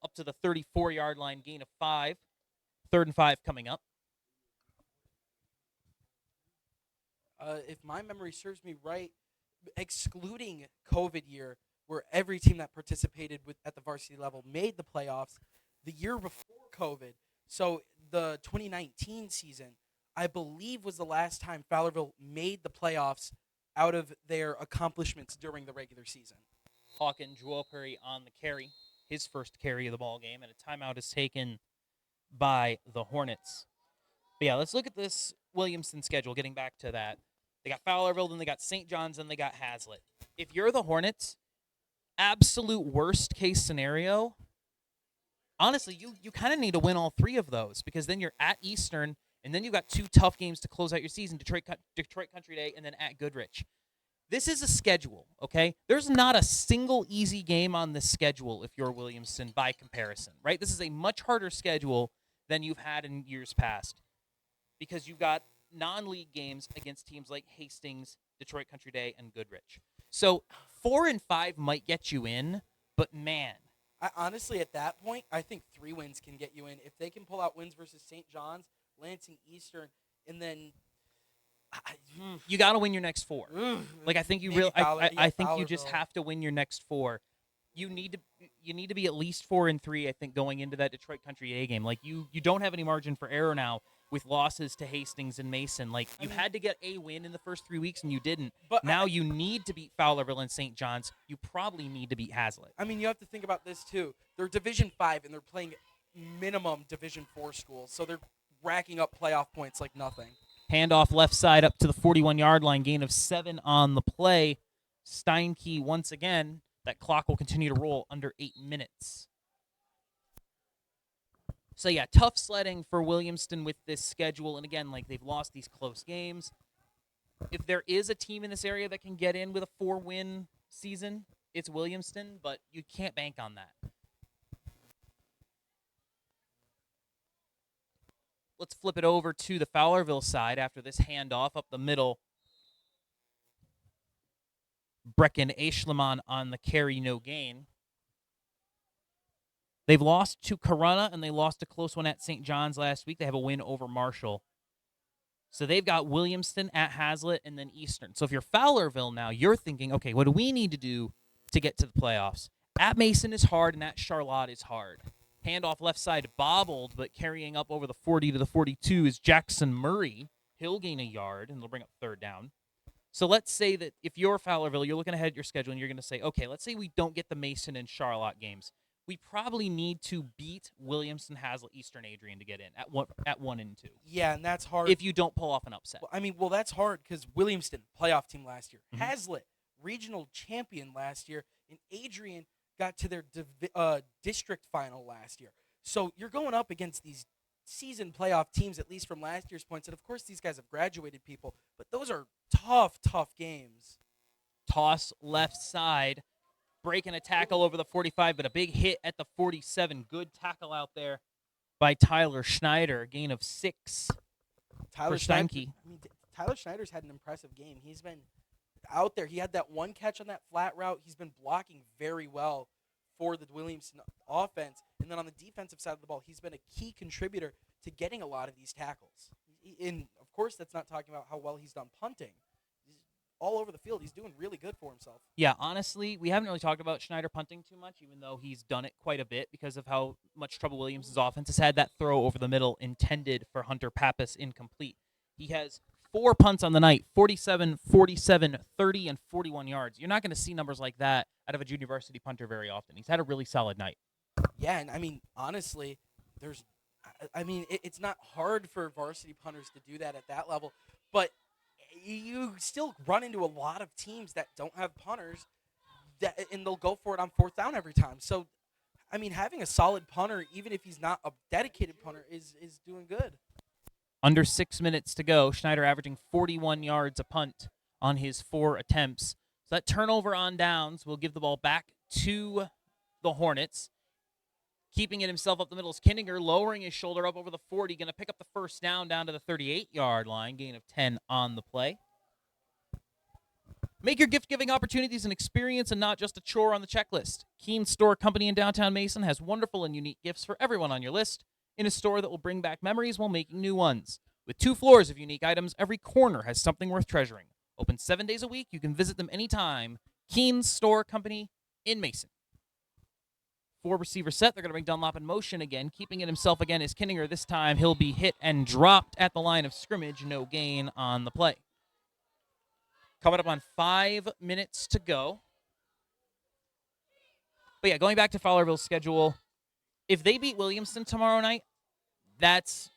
up to the 34-yard line, gain of 5. 3rd and 5 coming up. If my memory serves me right, excluding COVID year, where every team that participated at the varsity level made the playoffs, the year before COVID, so the 2019 season, I believe was the last time Fowlerville made the playoffs out of their accomplishments during the regular season. Hawken Juoperi on the carry, his first carry of the ball game, and a timeout is taken by the Hornets. But yeah, let's look at this Williamston schedule, getting back to that. They got Fowlerville, then they got St. John's, then they got Hazlet. If you're the Hornets, absolute worst case scenario, honestly, you kind of need to win all 3 of those, because then you're at Eastern, and then you've got 2 tough games to close out your season, Detroit Country Day and then at Goodrich. This is a schedule, okay? There's not a single easy game on this schedule if you're Williamston by comparison, right? This is a much harder schedule than you've had in years past because you've got non-league games against teams like Hastings, Detroit Country Day, and Goodrich. So 4 and 5 might get you in, but man. Honestly, at that point, I think 3 wins can get you in. If they can pull out wins versus St. John's, Lansing Eastern, and then you got to win your next 4. Like I think you really, I think you just Fowlerville. have to win your next 4. You need to be at least 4 and 3. I think going into that Detroit Country A game, like you don't have any margin for error now with losses to Hastings and Mason. Like you had to get a win in the first 3 weeks and you didn't. But now you need to beat Fowlerville and St. John's. You probably need to beat Hazlitt. I mean, you have to think about this too. They're Division 5 and they're playing minimum Division 4 schools, so they're racking up playoff points like nothing. Handoff left side up to the 41-yard line. Gain of 7 on the play. Steinke once again. That clock will continue to roll under 8 minutes. So, yeah, tough sledding for Williamston with this schedule. And, again, like they've lost these close games. If there is a team in this area that can get in with a 4-win season, it's Williamston, but you can't bank on that. Let's flip it over to the Fowlerville side after this handoff up the middle. Brecken Eschleman on the carry, no gain. They've lost to Corunna, and they lost a close one at St. John's last week. They have a win over Marshall. So they've got Williamston at Hazlitt and then Eastern. So if you're Fowlerville now, you're thinking, okay, what do we need to do to get to the playoffs? At Mason is hard, and at Charlotte is hard. Handoff left side bobbled, but carrying up over the 40 to the 42 is Jackson Murray. He'll gain a yard, and they'll bring up 3rd down. So let's say that if you're Fowlerville, you're looking ahead at your schedule, and you're going to say, okay, let's say we don't get the Mason and Charlotte games. We probably need to beat Williamston, Hazlitt, Eastern, Adrian to get in at 1 and 2. Yeah, and that's hard. If you don't pull off an upset. Well, that's hard because Williamston, playoff team last year. Hazlitt, regional champion last year. And Adrian got to their district final last year. So you're going up against these season playoff teams, at least from last year's points. And, of course, these guys have graduated people. But those are tough games. Toss left side. Breaking a tackle over the 45, but a big hit at the 47. Good tackle out there by Tyler Schneider. A gain of 6 for Steinke. Tyler Schneider's had an impressive game. He's been out there. He had that one catch on that flat route. He's been blocking very well for the Williamston offense. And then on the defensive side of the ball, he's been a key contributor to getting a lot of these tackles. And, of course, that's not talking about how well he's done punting. All over the field. He's doing really good for himself. Yeah, honestly, we haven't really talked about Schneider punting too much, even though he's done it quite a bit because of how much trouble Williams' offense has had. That throw over the middle intended for Hunter Pappas incomplete. He has 4 punts on the night, 47, 47, 30, and 41 yards. You're not going to see numbers like that out of a junior varsity punter very often. He's had a really solid night. Yeah, and I mean, honestly, it's not hard for varsity punters to do that at that level, but you still run into a lot of teams that don't have punters, and they'll go for it on 4th down every time. So, I mean, having a solid punter, even if he's not a dedicated punter, is doing good. Under 6 minutes to go. Schneider averaging 41 yards a punt on his 4 attempts. So that turnover on downs will give the ball back to the Hornets. Keeping it himself up the middle is Kinninger, lowering his shoulder up over the 40, going to pick up the 1st down to the 38-yard line, gain of 10 on the play. Make your gift-giving opportunities an experience and not just a chore on the checklist. Keen Store Company in downtown Mason has wonderful and unique gifts for everyone on your list in a store that will bring back memories while making new ones. With 2 floors of unique items, every corner has something worth treasuring. Open 7 days a week. You can visit them anytime. Keen Store Company in Mason. 4 receiver set. They're going to bring Dunlop in motion again. Keeping it himself again is Kinninger. This time he'll be hit and dropped at the line of scrimmage. No gain on the play. Coming up on 5 minutes to go. But yeah, going back to Fowlerville's schedule, if they beat Williamston tomorrow night, that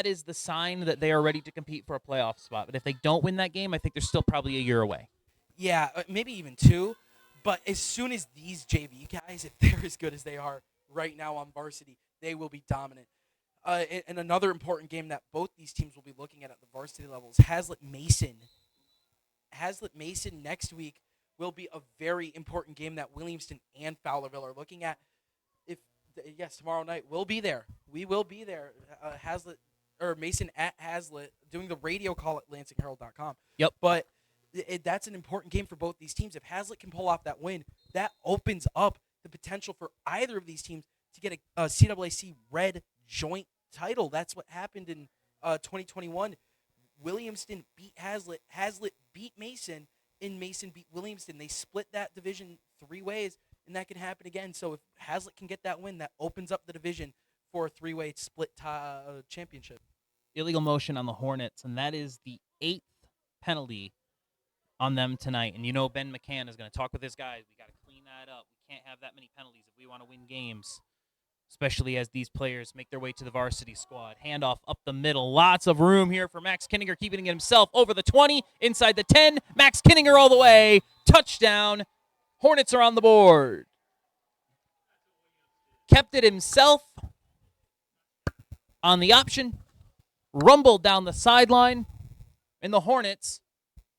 is the sign that they are ready to compete for a playoff spot. But if they don't win that game, I think they're still probably a year away. Yeah, maybe even 2. But as soon as these JV guys, if they're as good as they are right now on varsity, they will be dominant. And another important game that both these teams will be looking at the varsity level is Hazlitt Mason Hazlitt Mason next week will be a very important game that Williamston and Fowlerville are looking at. Yes, tomorrow night we'll be there. We will be there. Hazlitt or Mason at Hazlitt doing the radio call at LansingHerald.com. Yep. But that's an important game for both these teams. If Hazlitt can pull off that win, that opens up the potential for either of these teams to get a CAAC Red joint title. That's what happened in 2021. Williamston beat Hazlitt. Hazlitt beat Mason, and Mason beat Williamston. They split that division 3 ways, and that can happen again. So if Hazlitt can get that win, that opens up the division for a 3-way split championship. Illegal motion on the Hornets, and that is the 8th penalty on them tonight. And you know Ben McCann is going to talk with his guys. We got to clean that up. We can't have that many penalties if we want to win games, especially as these players make their way to the varsity squad. Handoff up the middle. Lots of room here for Max Kinninger, keeping it himself over the 20, inside the 10. Max Kinninger all the way. Touchdown. Hornets are on the board. Kept it himself on the option. Rumbled down the sideline. And the Hornets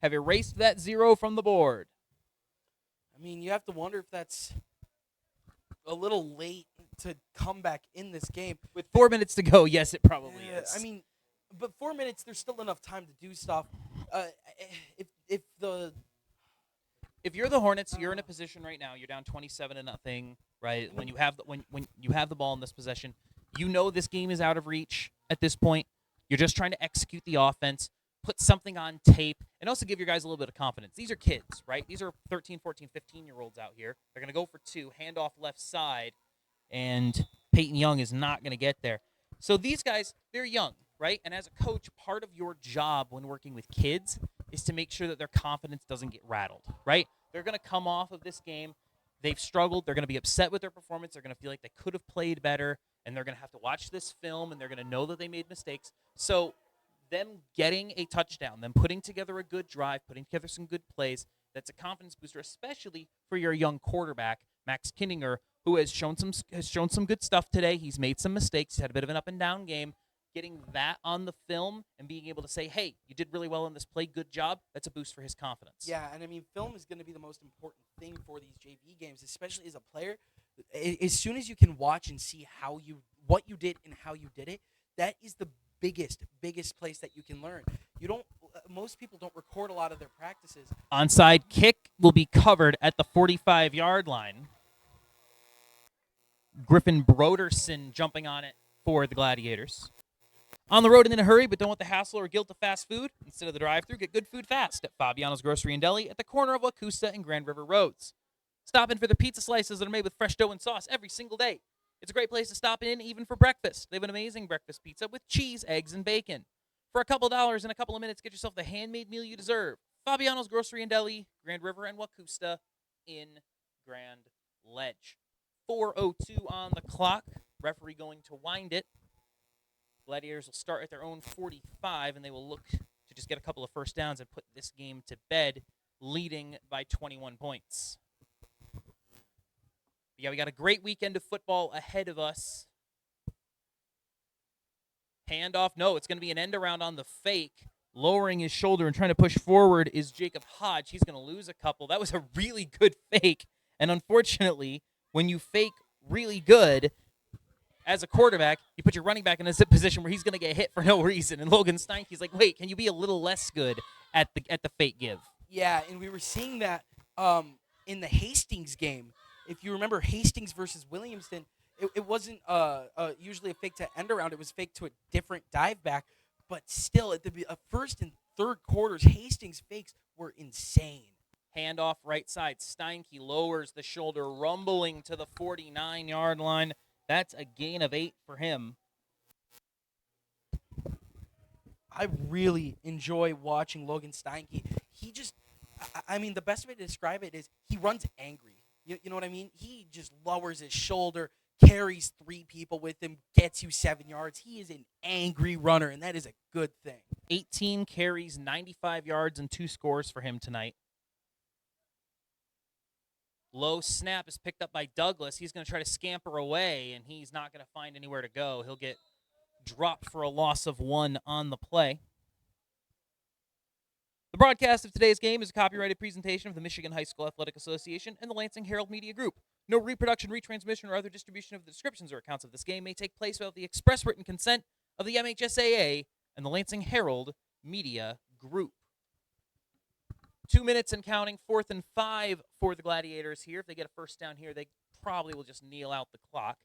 have erased that 0 from the board. I mean, you have to wonder if that's a little late to come back in this game. With 4 minutes to go, yes, it probably is. I mean, but 4 minutes, there's still enough time to do stuff. If you're the Hornets, you're in a position right now. You're down 27-0, right? When you have the ball in this possession, you know this game is out of reach at this point. You're just trying to execute the offense, put something on tape, and also give your guys a little bit of confidence. These are kids, right? These are 13, 14, 15-year-olds out here. They're going to go for 2, handoff left side, and Peyton Young is not going to get there. So these guys, they're young, right? And as a coach, part of your job when working with kids is to make sure that their confidence doesn't get rattled, right? They're going to come off of this game. They've struggled. They're going to be upset with their performance. They're going to feel like they could have played better, and they're going to have to watch this film, and they're going to know that they made mistakes. So them getting a touchdown, them putting together a good drive, putting together some good plays, that's a confidence booster, especially for your young quarterback, Max Kinninger, who has shown some good stuff today. He's made some mistakes. He's had a bit of an up-and-down game. Getting that on the film and being able to say, hey, you did really well in this play, good job, that's a boost for his confidence. Yeah, and I mean, film is going to be the most important thing for these JV games, especially as a player. As soon as you can watch and see what you did and how you did it, that is the biggest place that you can learn. Most people don't record a lot of their practices. Onside kick will be covered at the 45-yard line. Griffin Broderson jumping on it for the Gladiators. On the road and in a hurry, but don't want the hassle or guilt of fast food? Instead of the drive-thru, get good food fast at Fabiano's Grocery and Deli at the corner of Waukusta and Grand River Roads. Stop in for the pizza slices that are made with fresh dough and sauce every single day. It's a great place to stop in even for breakfast. They have an amazing breakfast pizza with cheese, eggs, and bacon. For a couple dollars in a couple of minutes, get yourself the handmade meal you deserve. Fabiano's Grocery and Deli, Grand River and Waukusta in Grand Ledge. 4:02 on the clock. Referee going to wind it. Gladiators will start at their own 45, and they will look to just get a couple of first downs and put this game to bed, leading by 21 points. Yeah, we got a great weekend of football ahead of us. Handoff. No, it's going to be an end around on the fake. Lowering his shoulder and trying to push forward is Jacob Hodge. He's going to lose a couple. That was a really good fake. And unfortunately, when you fake really good, as a quarterback, you put your running back in a position where he's going to get hit for no reason. And Logan Steinke's like, wait, can you be a little less good at the fake give? Yeah, and we were seeing that in the Hastings game. If you remember Hastings versus Williamston, it wasn't usually a fake to end around. It was fake to a different dive back. But still, at the first and third quarters, Hastings fakes were insane. Handoff right side. Steinke lowers the shoulder, rumbling to the 49-yard line. That's a gain of 8 for him. I really enjoy watching Logan Steinke. The best way to describe it is he runs angry. You know what I mean? He just lowers his shoulder, carries 3 people with him, gets you 7 yards. He is an angry runner, and that is a good thing. 18 carries, 95 yards, and 2 scores for him tonight. Low snap is picked up by Douglas. He's going to try to scamper away, and he's not going to find anywhere to go. He'll get dropped for a loss of 1 on the play. The broadcast of today's game is a copyrighted presentation of the Michigan High School Athletic Association and the Lansing Herald Media Group. No reproduction, retransmission, or other distribution of the descriptions or accounts of this game may take place without the express written consent of the MHSAA and the Lansing Herald Media Group. 2 minutes and counting, 4th and 5 for the Gladiators here. If they get a first down here, they probably will just kneel out the clock.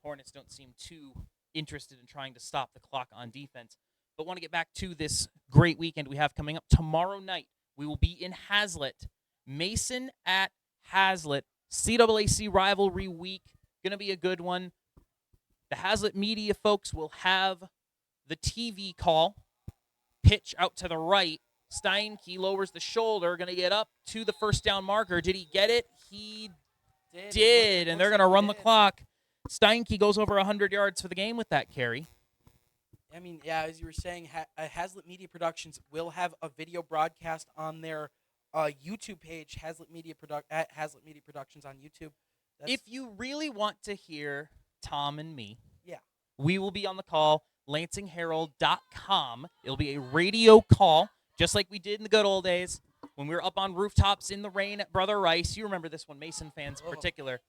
Hornets don't seem too interested in trying to stop the clock on defense. But want to get back to this great weekend we have coming up. Tomorrow night, we will be in Hazlet. Mason at Hazlet. CAAC rivalry week. Going to be a good one. The Hazlet media folks will have the TV call. Pitch out to the right. Steinke lowers the shoulder. Going to get up to the first down marker. Did he get it? He did. And they're going to run the clock. Steinke goes over 100 yards for the game with that carry. I mean, yeah, as you were saying, Hazlet Media Productions will have a video broadcast on their YouTube page, Hazlet Media Productions on YouTube. If you really want to hear Tom and me, yeah, we will be on the call, lansingherald.com. It'll be a radio call, just like we did in the good old days when we were up on rooftops in the rain at Brother Rice. You remember this one, Mason fans in particular.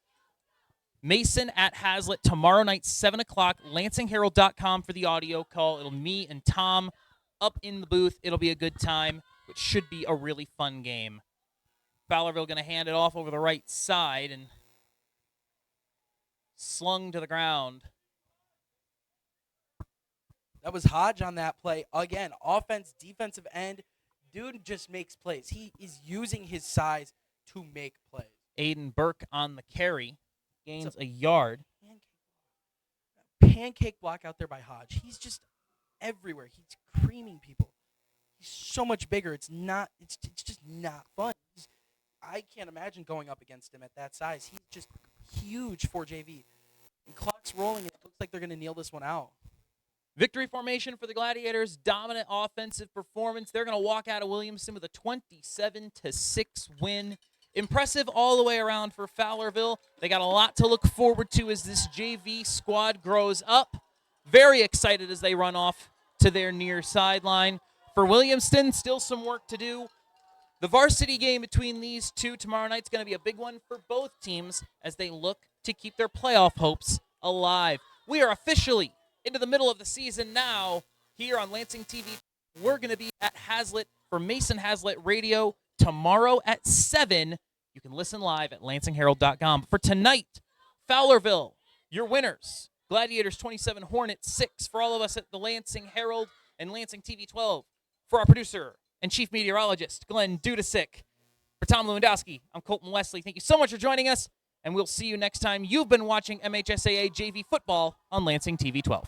Mason at Hazlet tomorrow night, 7 o'clock, lansingherald.com for the audio call. It'll me and Tom up in the booth. It'll be a good time, which should be a really fun game. Fowlerville going to hand it off over the right side and slung to the ground. That was Hodge on that play. Again, offense, defensive end. Dude just makes plays. He is using his size to make plays. Aiden Burke on the carry. Gains a yard. Pancake block out there by Hodge. He's just everywhere. He's creaming people. He's so much bigger. It's just not fun. I can't imagine going up against him at that size. He's just huge for JV. And clock's rolling, and it looks like they're going to kneel this one out. Victory formation for the Gladiators. Dominant offensive performance. They're going to walk out of Williamston with a 27-6 win. Impressive all the way around for Fowlerville. They got a lot to look forward to as this JV squad grows up. Very excited as they run off to their near sideline. For Williamston, still some work to do. The varsity game between these two tomorrow night is going to be a big one for both teams as they look to keep their playoff hopes alive. We are officially into the middle of the season now here on Lansing TV. We're going to be at Hazlet for Mason Hazlet Radio tomorrow at 7. You can listen live at lansingherald.com. For tonight, Fowlerville, your winners. Gladiators 27, Hornets 6. For all of us at the Lansing Herald and Lansing TV 12. For our producer and chief meteorologist, Glenn Dudasick. For Tom Lewandowski, I'm Colton Wesley. Thank you so much for joining us, and we'll see you next time. You've been watching MHSAA JV football on Lansing TV 12.